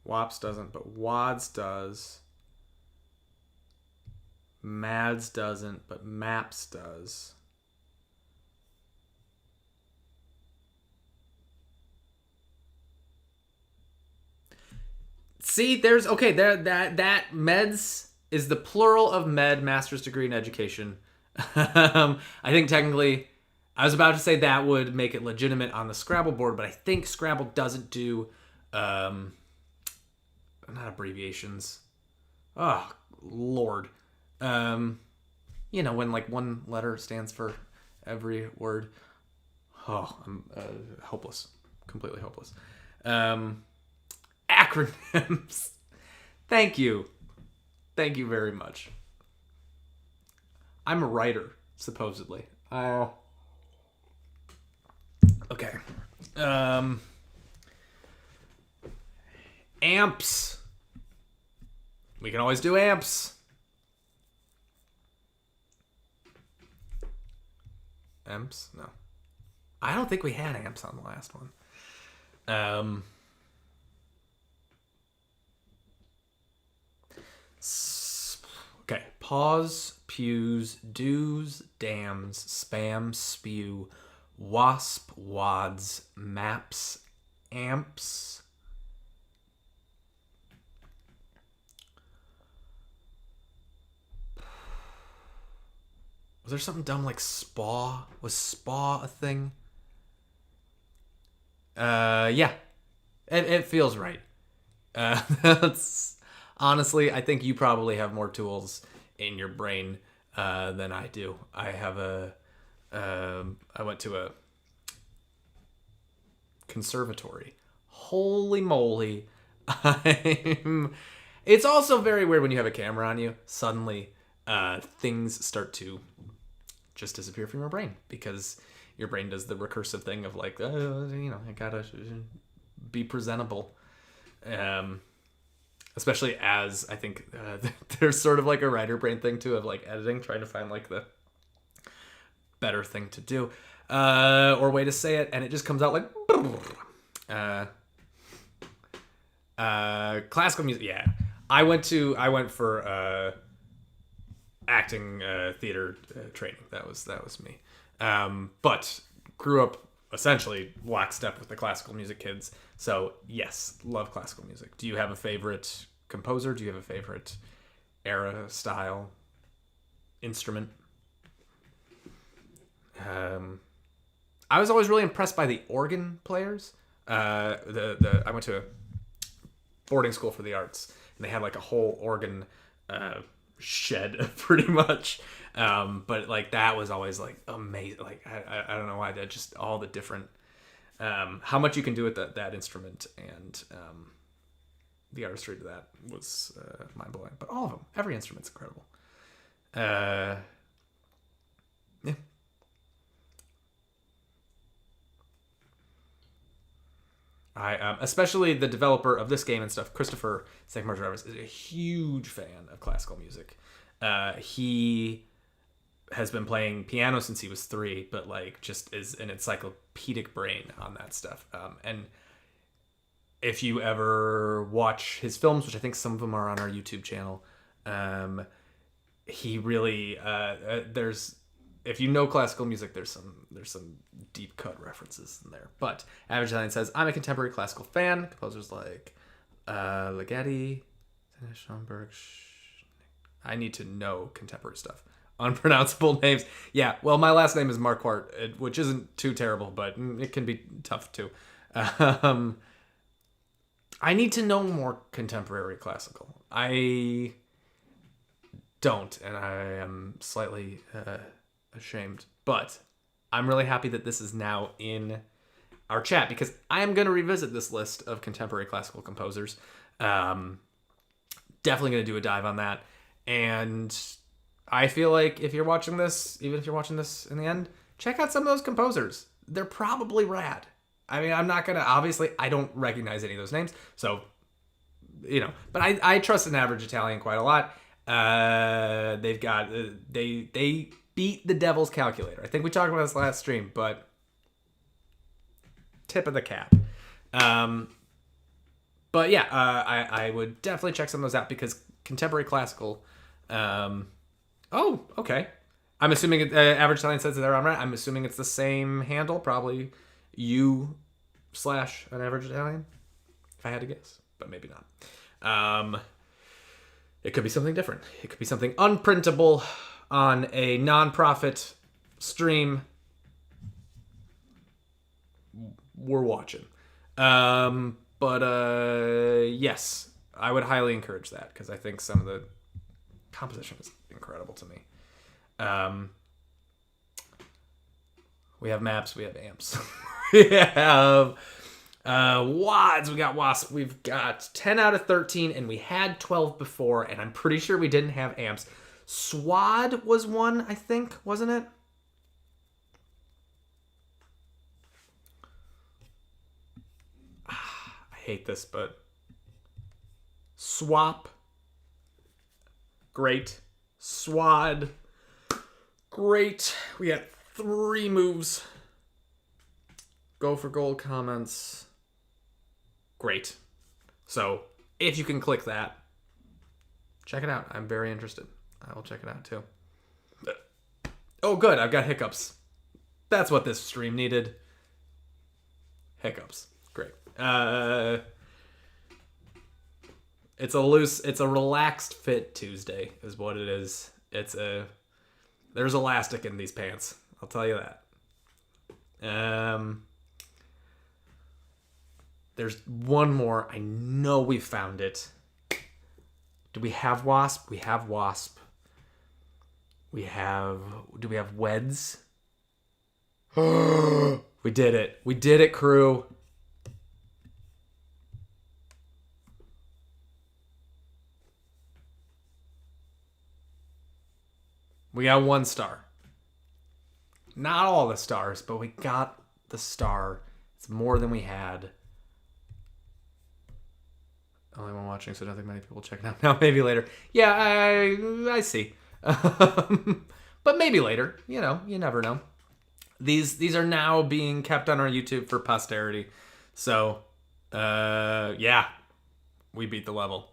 Wops doesn't, but Wads does. Mads doesn't, but Maps does. See, there's okay. That meds is the plural of med, master's degree in education. I think technically, I was about to say that would make it legitimate on the Scrabble board, but I think Scrabble doesn't do, not abbreviations. Oh Lord, when like one letter stands for every word. Oh, I'm hopeless, completely hopeless. Acronyms. Thank you very much. I'm a writer, supposedly. Oh. Okay. Amps. We can always do amps. Amps? No. I don't think we had amps on the last one. Okay. Pause, pews, do's, dams, spam, spew, wasp, wads, maps, amps. Was there something dumb like spa? Was spa a thing? Yeah. It feels right. That's honestly, I think you probably have more tools in your brain than I do. I have I went to a conservatory. Holy moly. It's also very weird when you have a camera on you. Suddenly, things start to just disappear from your brain because your brain does the recursive thing of like, I gotta be presentable. Especially as I think there's sort of like a writer brain thing too of like editing, trying to find like the better thing to do or way to say it, and it just comes out like classical music. Yeah, I went for acting theater training. That was me. But grew up essentially lockstep with the classical music kids. So yes, love classical music. Do you have a favorite composer? Do you have a favorite era, style, instrument? I was always really impressed by the organ players. I went to a boarding school for the arts, and they had like a whole organ shed, pretty much. But like that was always like amazing. Like I don't know why, that just all the different how much you can do with that instrument, and the artistry to that was mind blowing. But all of them, every instrument's incredible. Yeah. I especially the developer of this game and stuff, Christopher Cinq-Mars, is a huge fan of classical music. He has been playing piano since he was 3, but like just is an encyclopedic brain on that stuff. And if you ever watch his films, which I think some of them are on our YouTube channel, he really there's, if you know classical music, there's some deep cut references in there. But Average Italian says, I'm a contemporary classical fan. Composers like Ligeti, Schoenberg. I need to know contemporary stuff. Unpronounceable names. Yeah, well, my last name is Marquardt, which isn't too terrible, but it can be tough too. I need to know more contemporary classical. I don't, and I am slightly ashamed. But I'm really happy that this is now in our chat, because I am going to revisit this list of contemporary classical composers. Definitely going to do a dive on that. And I feel like if you're watching this, even if you're watching this in the end, check out some of those composers. They're probably rad. I mean, I'm not going to, obviously, I don't recognize any of those names. So, but I trust An Average Italian quite a lot. They've got, they beat the Devil's Calculator. I think we talked about this last stream, but tip of the cap. But yeah, I would definitely check some of those out, because contemporary classical. Oh, okay. I'm assuming Average Italian says they're on right. I'm assuming it's the same handle, probably U/An Average Italian, if I had to guess, but maybe not. It could be something different. It could be something unprintable on a non-profit stream. We're watching. But yes, I would highly encourage that, because I think some of the composition is incredible to me. We have maps, we have amps. We have wads, we got wasp, we've got 10 out of 13, and we had 12 before, and I'm pretty sure we didn't have amps. Swad was one, I think, wasn't it? I hate this, but swap, great. Swad, great. We got 3 moves. Go for gold comments, great. So if you can click that, check it out. I'm very interested. I will check it out too. Oh, good. I've got hiccups. That's what this stream needed. Hiccups. Great. It's a relaxed fit Tuesday is what it is. There's elastic in these pants. I'll tell you that. There's one more. I know we found it. Do we have wasp? We have wasp. Do we have weds? We did it. We did it, crew. We got 1 star. Not all the stars, but we got the star. It's more than we had. Only one watching, so I don't think many people checking out now. Maybe later. Yeah, I see. But maybe later. You never know. These are now being kept on our YouTube for posterity. So, yeah, we beat the level.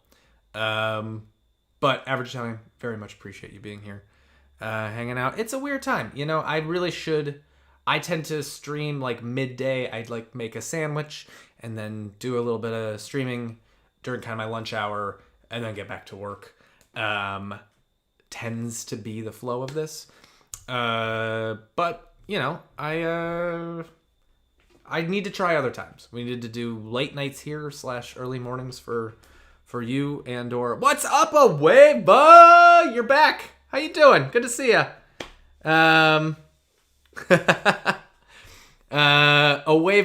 But Average Italian, very much appreciate you being here, hanging out. It's a weird time. I really should. I tend to stream like midday. I'd like make a sandwich and then do a little bit of streaming during kind of my lunch hour and then get back to work. Tends to be the flow of this. But, I need to try other times. We need to do late nights here / early mornings for you or what's up, Aweva? You're back. How you doing? Good to see you. Aweva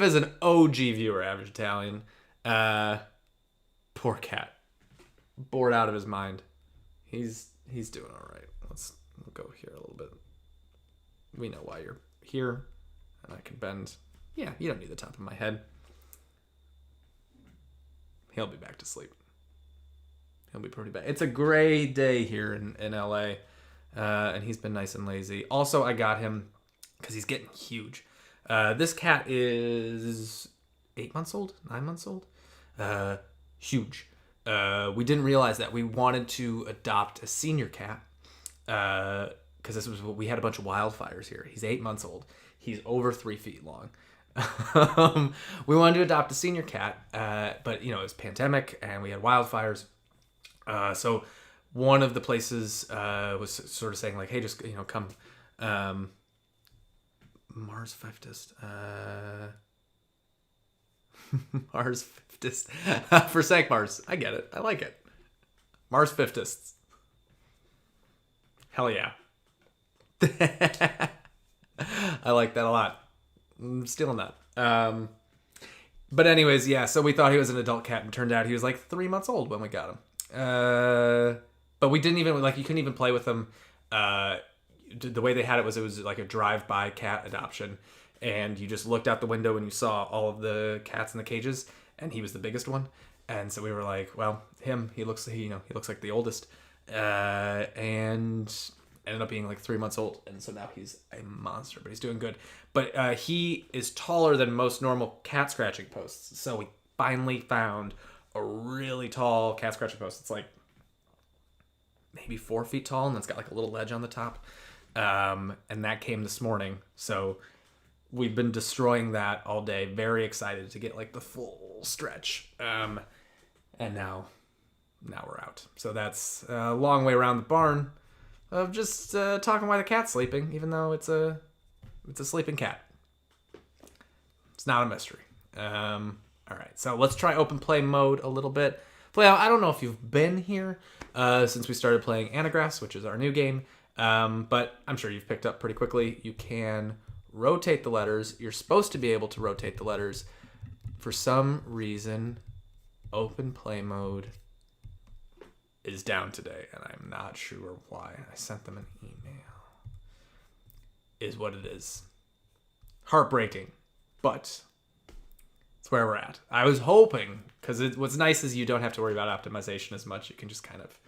is an OG viewer, Average Italian. Poor cat. Bored out of his mind. He's doing all right. We'll go here a little bit. We know why you're here. And I can bend. Yeah, you don't need the top of my head. He'll be back to sleep. He'll be pretty bad. It's a gray day here in LA. And he's been nice and lazy. Also, I got him because he's getting huge. This cat is 8 months old? 9 months old? Huge. We didn't realize that. We wanted to adopt a senior cat because this was we had a bunch of wildfires here. He's 8 months old. He's over 3 feet long. We wanted to adopt a senior cat, but it was pandemic and we had wildfires. So one of the places was sort of saying like, hey, just come. Mars Fiftist. Mars Fiftist. For Cinq-Mars. I get it. I like it. Mars Fiftists. Hell yeah. I like that a lot. I'm stealing that. But anyways, yeah. So we thought he was an adult cat, and turned out he was like 3 months old when we got him. But we didn't even like you couldn't even play with him. The way they had it was like a drive-by cat adoption, and you just looked out the window and you saw all of the cats in the cages, and he was the biggest one. And so we were like, well, he looks like the oldest, and ended up being like 3 months old, and so now he's a monster, but he's doing good. But he is taller than most normal cat scratching posts, so we finally found a really tall cat scratching post. It's like maybe 4 feet tall, and it's got like a little ledge on the top, and that came this morning. So we've been destroying that all day. Very excited to get like the full stretch, and now we're out. So that's a long way around the barn of just talking while the cat's sleeping, even though it's a sleeping cat. It's not a mystery. All right, so let's try open play mode a little bit. I don't know if you've been here since we started playing Anagraphs, which is our new game, but I'm sure you've picked up pretty quickly. You can rotate the letters. You're supposed to be able to rotate the letters. For some reason, open play mode is down today, and I'm not sure why. I sent them an email. Is what it is. Heartbreaking, but it's where we're at. I was hoping, because what's nice is you don't have to worry about optimization as much. You can just kind of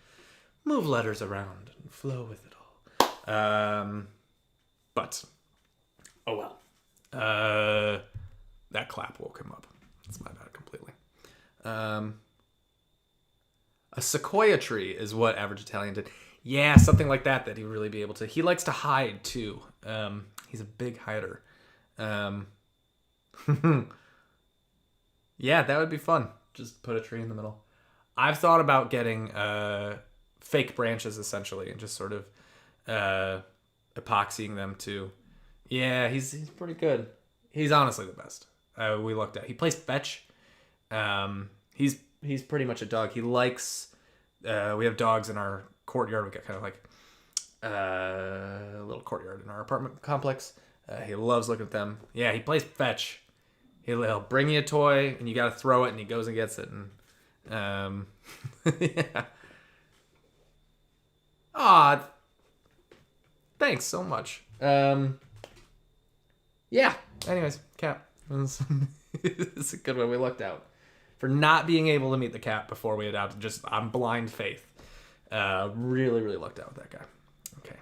move letters around and flow with it all. But, oh well. That clap woke him up. That's my bad completely. A sequoia tree is what Average Italian did. Yeah, something like that he'd really be able to. He likes to hide, too. He's a big hider. Yeah, that would be fun. Just put a tree in the middle. I've thought about getting fake branches, essentially, and just sort of epoxying them, too. Yeah, he's pretty good. He's honestly the best. We looked at. He plays fetch. He's pretty much a dog. He likes. We have dogs in our courtyard. We got kind of like a little courtyard in our apartment complex. He loves looking at them. Yeah, he plays fetch. He'll bring you a toy, and you got to throw it, and he goes and gets it. And yeah. Aw, thanks so much. Yeah. Anyways, cat. It's a good one. We lucked out for not being able to meet the cat before we adopted. Just on blind faith. Really, really lucked out with that guy. Okay.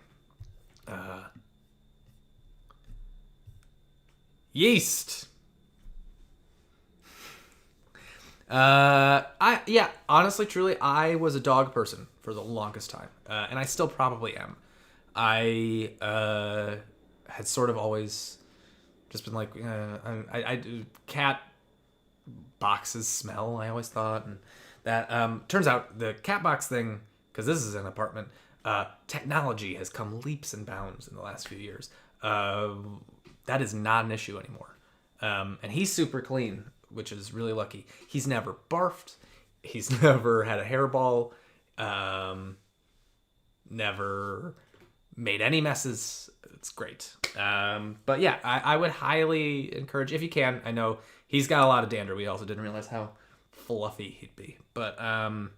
Yeast. Honestly, truly, I was a dog person for the longest time, and I still probably am. I had sort of always just been like, I do cat boxes smell. I always thought, and that turns out the cat box thing, because this is an apartment, technology has come leaps and bounds in the last few years. That is not an issue anymore, and he's super clean, which is really lucky. He's never barfed. He's never had a hairball. Never made any messes. It's great. But yeah, I would highly encourage, if you can. I know he's got a lot of dander. We also didn't realize how fluffy he'd be. But, and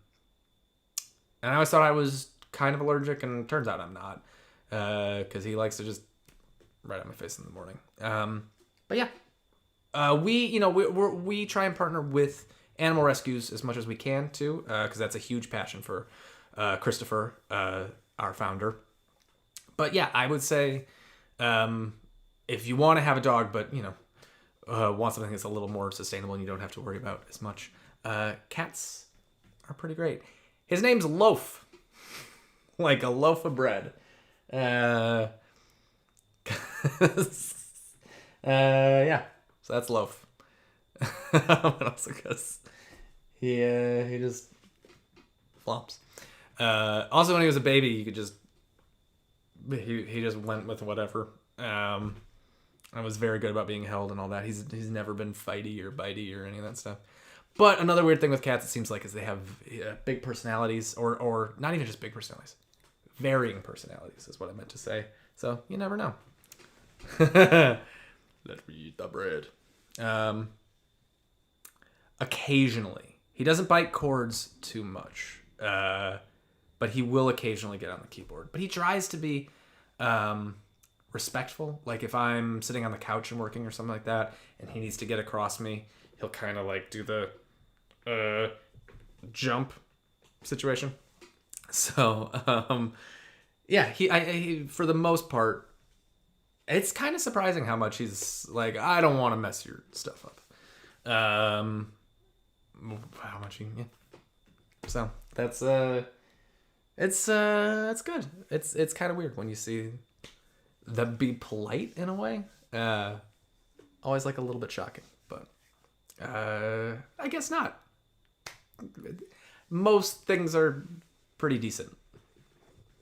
I always thought I was kind of allergic, and it turns out I'm not. Because he likes to just right on my face in the morning. But yeah. We try and partner with animal rescues as much as we can too, because that's a huge passion for Christopher, our founder. But yeah, I would say if you want to have a dog, but want something that's a little more sustainable and you don't have to worry about as much, cats are pretty great. His name's Loaf, like a loaf of bread. Yeah. So that's Loaf. What else? Because he just flops. Also, when he was a baby, you could just he just went with whatever. I was very good about being held and all that. He's never been fighty or bitey or any of that stuff. But another weird thing with cats, it seems like, is they have big personalities, or not even just big personalities, varying personalities is what I meant to say. So you never know. Let me eat the bread. occasionally. He doesn't bite chords too much, but he will occasionally get on the keyboard. But he tries to be respectful. Like if I'm sitting on the couch and working or something like that, and he needs to get across me, he'll kind of like do the jump situation. So yeah, he for the most part, it's kind of surprising how much he's like, I don't want to mess your stuff up. How much he, yeah. So that's it's good. It's kind of weird when you see them be polite in a way. Always like a little bit shocking, but I guess not. Most things are pretty decent,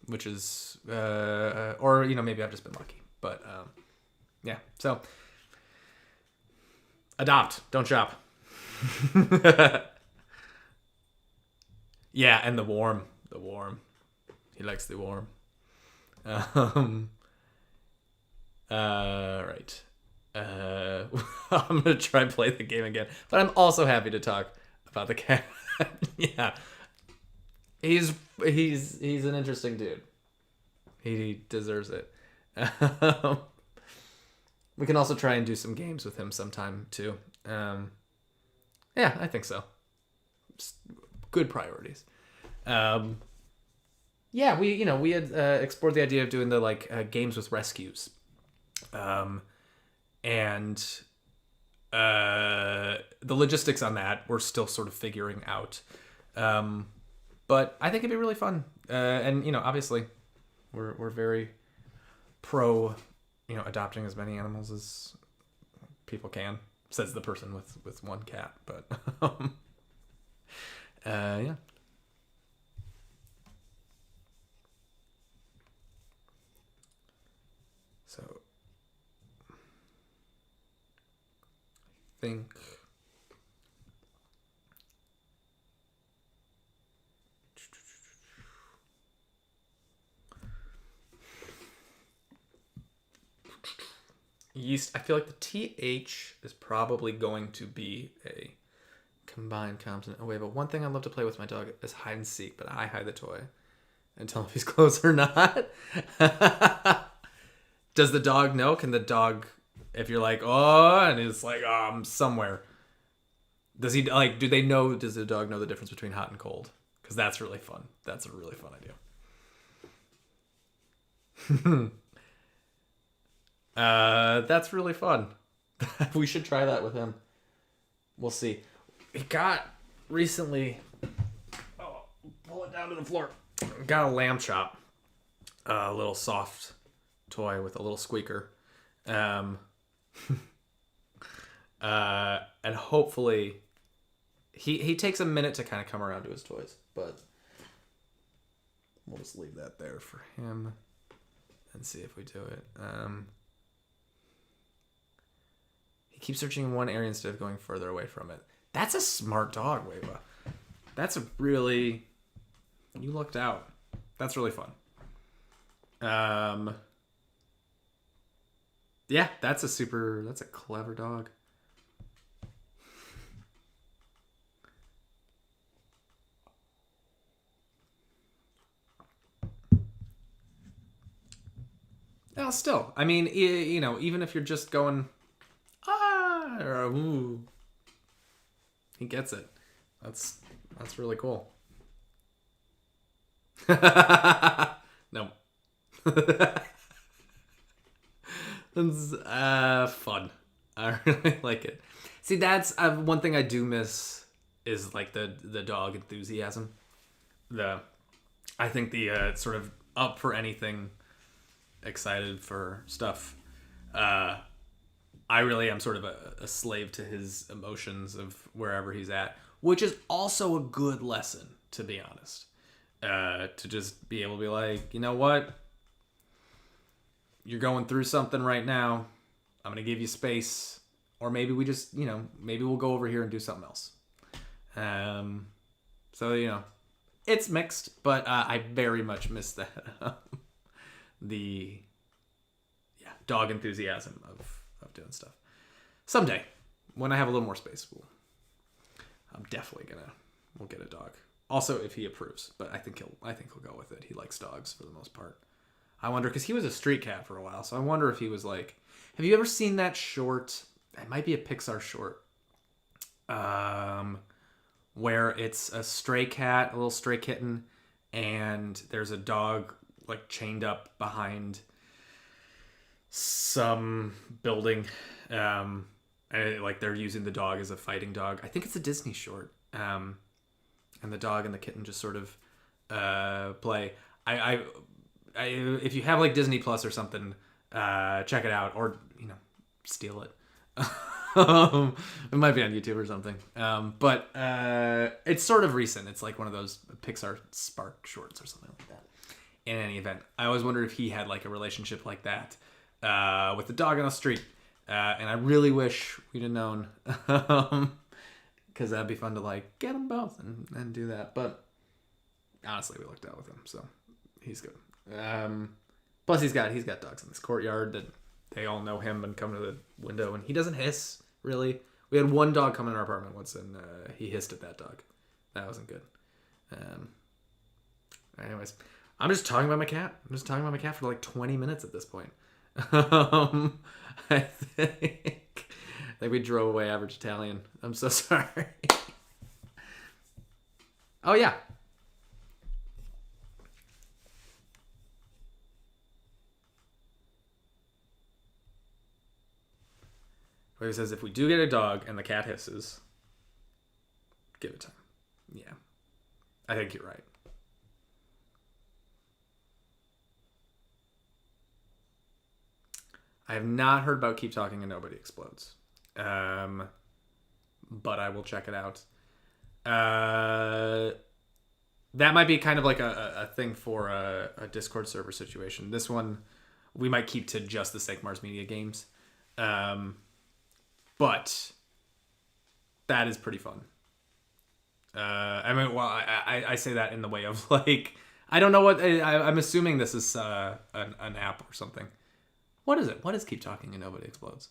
which is or maybe I've just been lucky, but yeah. So adopt, don't shop. Yeah, and the warm. He likes the warm. Right. I'm gonna try and play the game again, but I'm also happy to talk about the cat. Yeah, he's an interesting dude. He deserves it. We can also try and do some games with him sometime too. Yeah, I think so. Good priorities. Yeah, we had explored the idea of doing the games with rescues, and the logistics on that we're still sort of figuring out. But I think it'd be really fun, and obviously, we're very pro, adopting as many animals as people can. Says the person with one cat, but yeah. So I think I feel like the TH is probably going to be a combined consonant. Oh wait, but one thing I love to play with my dog is hide and seek, but I hide the toy and tell him if he's close or not. Does the dog know? Can the dog, if you're like, oh, and it's like, oh, I'm somewhere. Does he do they know? Does the dog know the difference between hot and cold? Because that's really fun. That's a really fun idea. That's really fun. We should try that with him. We'll see. We got recently. Oh, pull it down to the floor. Got a lamb chop. A little soft toy with a little squeaker. And hopefully he takes a minute to kind of come around to his toys, but we'll just leave that there for him and see if we do it. He keeps searching in one area instead of going further away from it. That's a smart dog, Weva. That's a really... You lucked out. That's really fun. Yeah, that's a clever dog. Well, still, I mean, even if you're just going, or ooh, he gets it. That's really cool. No. It's fun. I really like it. See, that's one thing I do miss is like the dog enthusiasm. I think the sort of up for anything, excited for stuff. I really am sort of a slave to his emotions of wherever he's at, which is also a good lesson, to be honest. To just be able to be like, you know what? You're going through something right now. I'm going to give you space. Or maybe we just, maybe we'll go over here and do something else. So, it's mixed, but I very much miss that. The dog enthusiasm of doing stuff. Someday, when I have a little more space, I'm definitely we'll get a dog. Also, if he approves, but I think he'll go with it. He likes dogs for the most part. I wonder, because he was a street cat for a while, so I wonder if he was like, have you ever seen that short? It might be a Pixar short. Where it's a stray cat, a little stray kitten, and there's a dog like chained up behind some building. And like they're using the dog as a fighting dog. I think it's a Disney short. And the dog and the kitten just sort of play. I if you have like Disney Plus or something, check it out, or steal it. It might be on YouTube or something. But it's sort of recent. It's like one of those Pixar Spark shorts or something like that. In any event, I always wondered if he had like a relationship like that with the dog on the street. And I really wish we'd have known. Because that'd be fun to like get them both and do that. But honestly, we lucked out with him, so he's good. Plus, he's got dogs in this courtyard that they all know him and come to the window, and he doesn't hiss really. We had one dog come in our apartment once, and he hissed at that dog. That wasn't good. Anyways, I'm just talking about my cat. I'm just talking about my cat for like 20 minutes at this point. I think we drove away average Italian. I'm so sorry. Oh, yeah. Where he says, if we do get a dog and the cat hisses, give it time. Yeah. I think you're right. I have not heard about Keep Talking and Nobody Explodes. But I will check it out. That might be kind of like a thing for a Discord server situation. This one, we might keep to just the Cinq-Mars Media games. But that is pretty fun. I mean, well, I say that in the way of like, I don't know what, I'm assuming this is an app or something. What is it? What is Keep Talking and Nobody Explodes?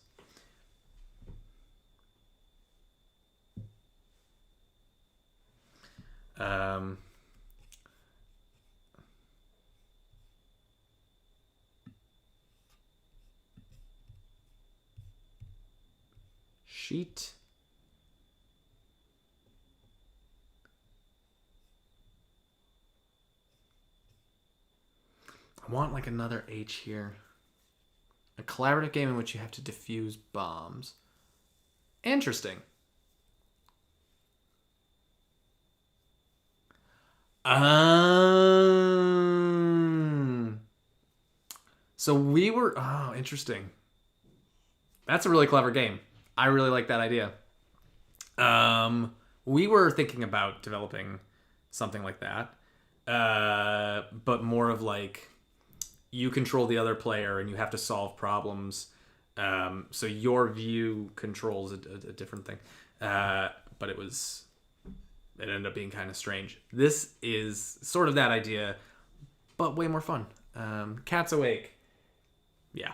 Sheet. I want like another H here. A collaborative game in which you have to defuse bombs. Interesting. So we were... Oh, interesting. That's a really clever game. I really like that idea. We were thinking about developing something like that. But more of like... You control the other player and you have to solve problems. So your view controls a different thing. But it ended up being kind of strange. This is sort of that idea, but way more fun. Cat's awake. Yeah.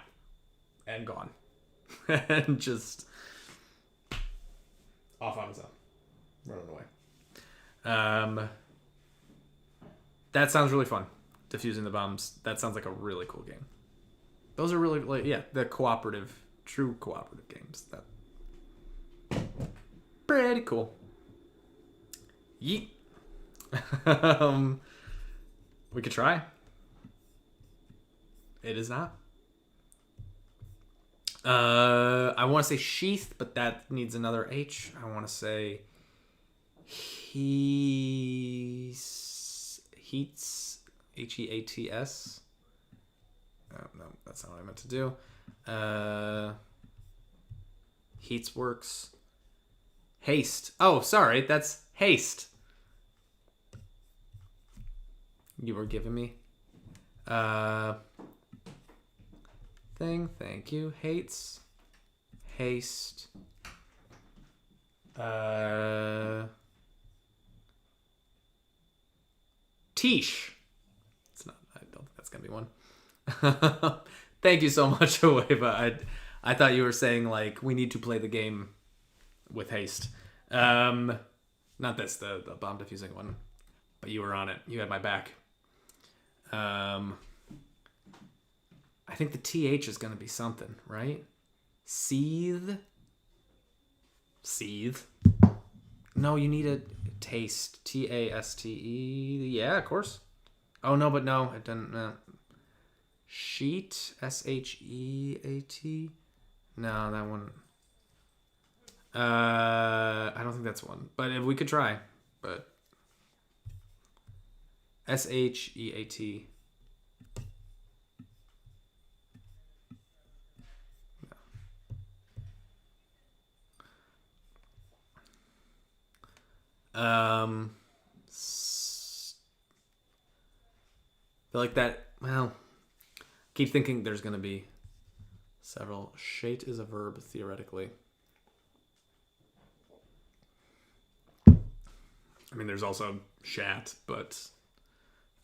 And gone. And just off on his own. Running away. That sounds really fun. Defusing the bombs. That sounds like a really cool game. Those are really, like, yeah, the true cooperative games. That pretty cool. Yeet. We could try. It is not. I want to say sheath, but that needs another H. I want to say heats. Heats. Oh, no, that's not what I meant to do. Heats works. Haste. Oh, sorry, that's haste. You were giving me thing. Thank you. Hates. Haste. Tish. It's not. I don't think that's gonna be one. Thank you so much, Aweva. I thought you were saying like we need to play the game with haste. Not this, the bomb diffusing one. But you were on it. You had my back. I think the TH is going to be something, right? Seethe. Seethe. No, you need a taste. Taste. Yeah, of course. Oh, no, but no. It didn't. Sheet. Sheat. No, that one. I don't think that's one. But if we could try. But. Sheat. Feel like that. Well, keep thinking there's gonna be several. Shate is a verb theoretically. I mean, there's also shat, but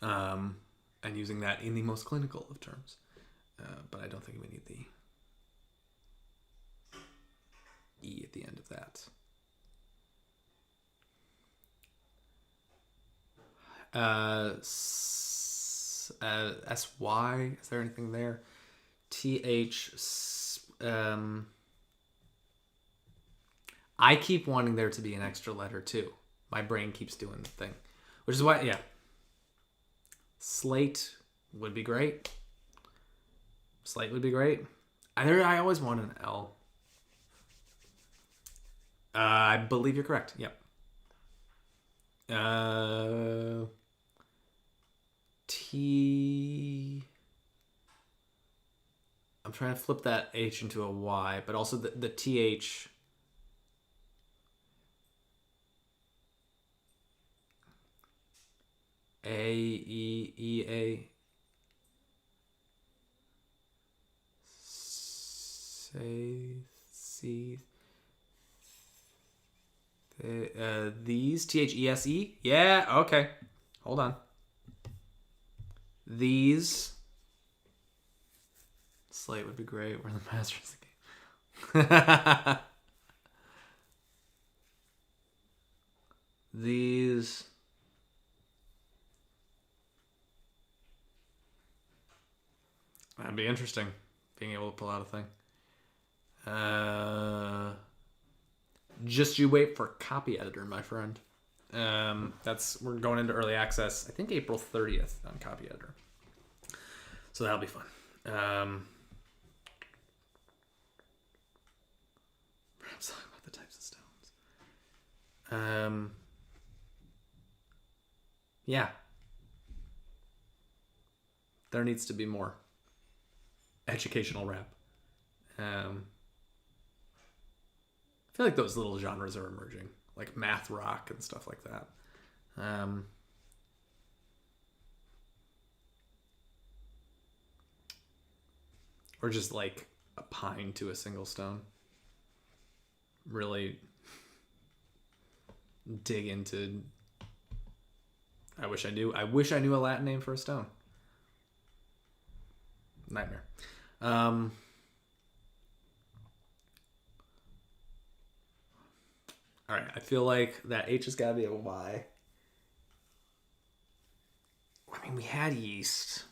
and using that in the most clinical of terms. But I don't think we need the E at the end of that. SY, is there anything there? TH, I keep wanting there to be an extra letter too. My brain keeps doing the thing, which is why, yeah. Slate would be great. Slate would be great. I always want an L. I believe you're correct. Yep. T. I'm trying to flip that H into a Y, but also the TH. A. See. These. THESE? Yeah, okay. Hold on. These. Slate would be great. We're the masters of the game. These. That'd be interesting. Being able to pull out a thing. Just you wait for copy editor, my friend. We're going into early access. I think April 30th on copy editor. So that'll be fun. Perhaps talk about the types of stones. Yeah. There needs to be more educational rap. I feel like those little genres are emerging, like math rock and stuff like that. Or just like a pine to a single stone. Really dig into. I wish I knew a Latin name for a stone. Nightmare. All right, I feel like that H has got to be a Y. I mean, we had yeast.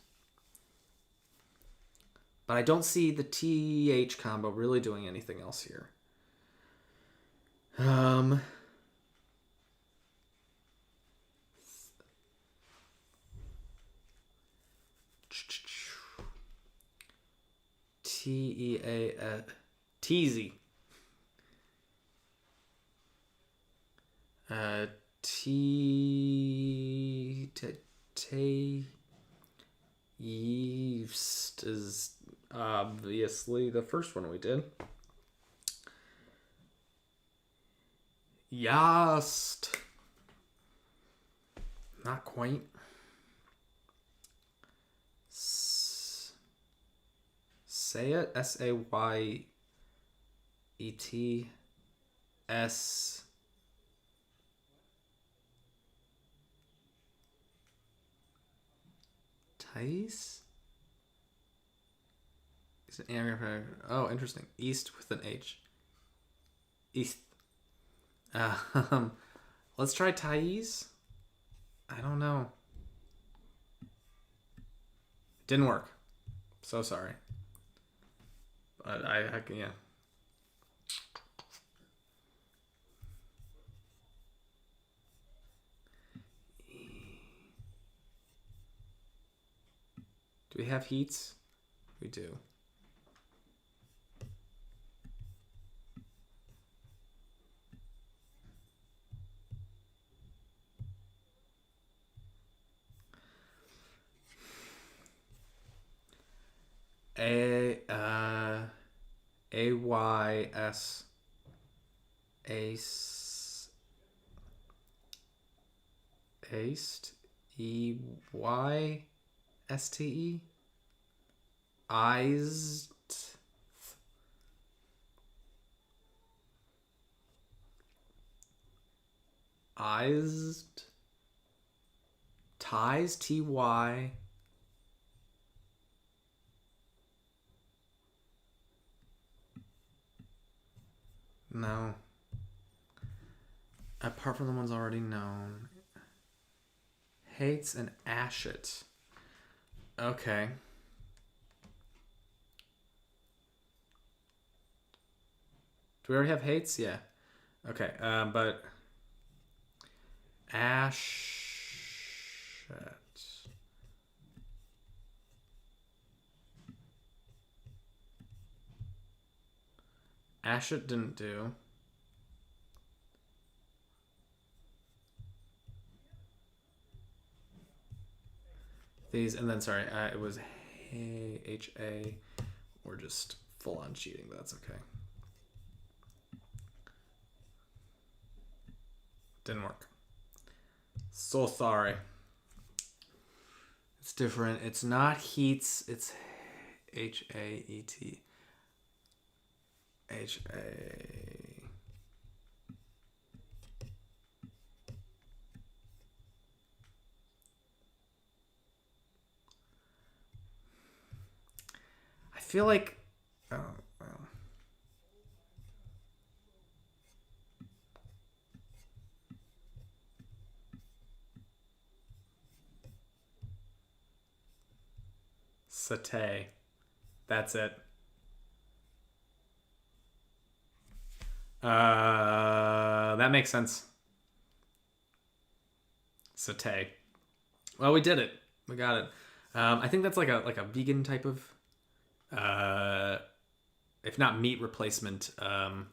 But I don't see the TH combo really doing anything else here. TEA Teasy. Yeast is obviously the first one we did. Yast. Not quite. Say it. SAYET. S. Tice? Is it anagraph? Oh, interesting. East with an H. East. Like Let's try Thais. I don't know. Didn't work. So sorry. But I yeah. Do we have heats? We do. A-Y-S Ace Aced E-Y-S-T-E Eyes Eyes Ties T-Y No. Apart from the ones already known. Hates and Ashit. Okay. Do we already have hates? Yeah. Okay. But Ashit. Ashit didn't do. These, and then, sorry, it was H-A. We're just full on cheating, but that's okay. Didn't work. So sorry. It's different. It's not heats. It's H-A-E-T. H-A... I feel like... Oh, well. Satay. That's it. That makes sense. Satay. Well, we did it. We got it. I think that's like a vegan type of, if not meat replacement. Or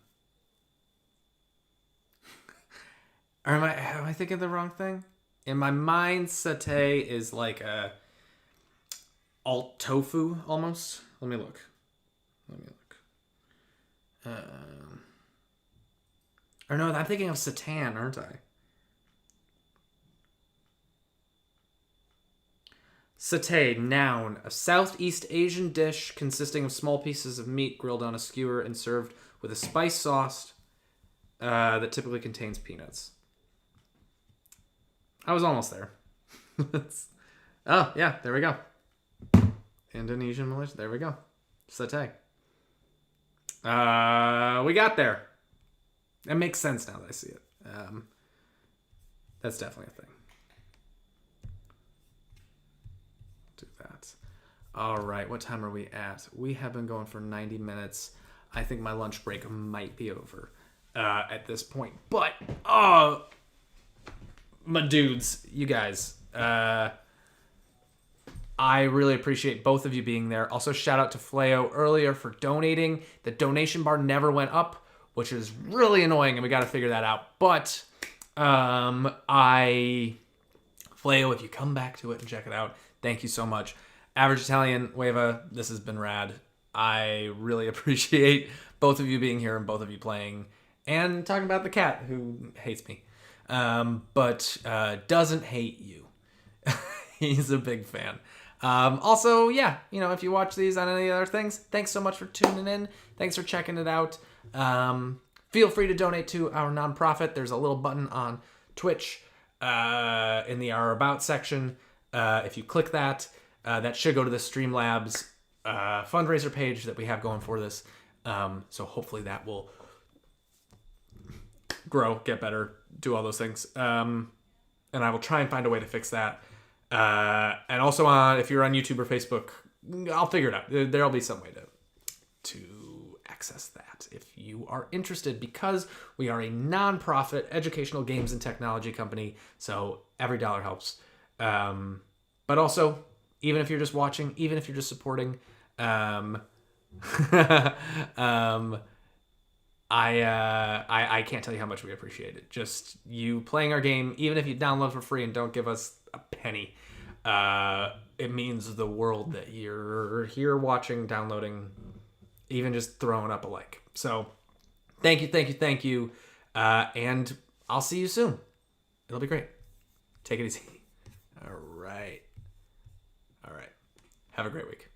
am I thinking of the wrong thing? In my mind, satay is like a alt tofu almost. Let me look. Or no, I'm thinking of seitan, aren't I? Satay, noun, a Southeast Asian dish consisting of small pieces of meat grilled on a skewer and served with a spice sauce that typically contains peanuts. I was almost there. Oh, yeah, there we go. Indonesian, Malaysia, there we go. Satay. We got there. It makes sense now that I see it. That's definitely a thing. Do that. All right, what time are we at? We have been going for 90 minutes. I think my lunch break might be over at this point. But, my dudes, you guys, I really appreciate both of you being there. Also, shout out to Fleo earlier for donating. The donation bar never went up, which is really annoying, and we got to figure that out. But Fleo, if you come back to it and check it out, thank you so much. Average Italian, Weva, this has been rad. I really appreciate both of you being here and both of you playing and talking about the cat who hates me, but doesn't hate you. He's a big fan. Also, yeah, if you watch these on any other things, thanks so much for tuning in. Thanks for checking it out. Feel free to donate to our nonprofit. There's a little button on Twitch in the Our About section. If you click that, that should go to the Streamlabs fundraiser page that we have going for this. So hopefully that will grow, get better, do all those things. And I will try and find a way to fix that. And also if you're on YouTube or Facebook, I'll figure it out. There'll be some way to access that if you are interested, because we are a non-profit educational games and technology company. So every dollar helps. But also, even if you're just watching, even if you're just supporting, I can't tell you how much we appreciate it. Just you playing our game, even if you download for free and don't give us a penny. It means the world that you're here watching, downloading, even just throwing up a like. So thank you. And I'll see you soon. It'll be great. Take it easy. All right. Have a great week.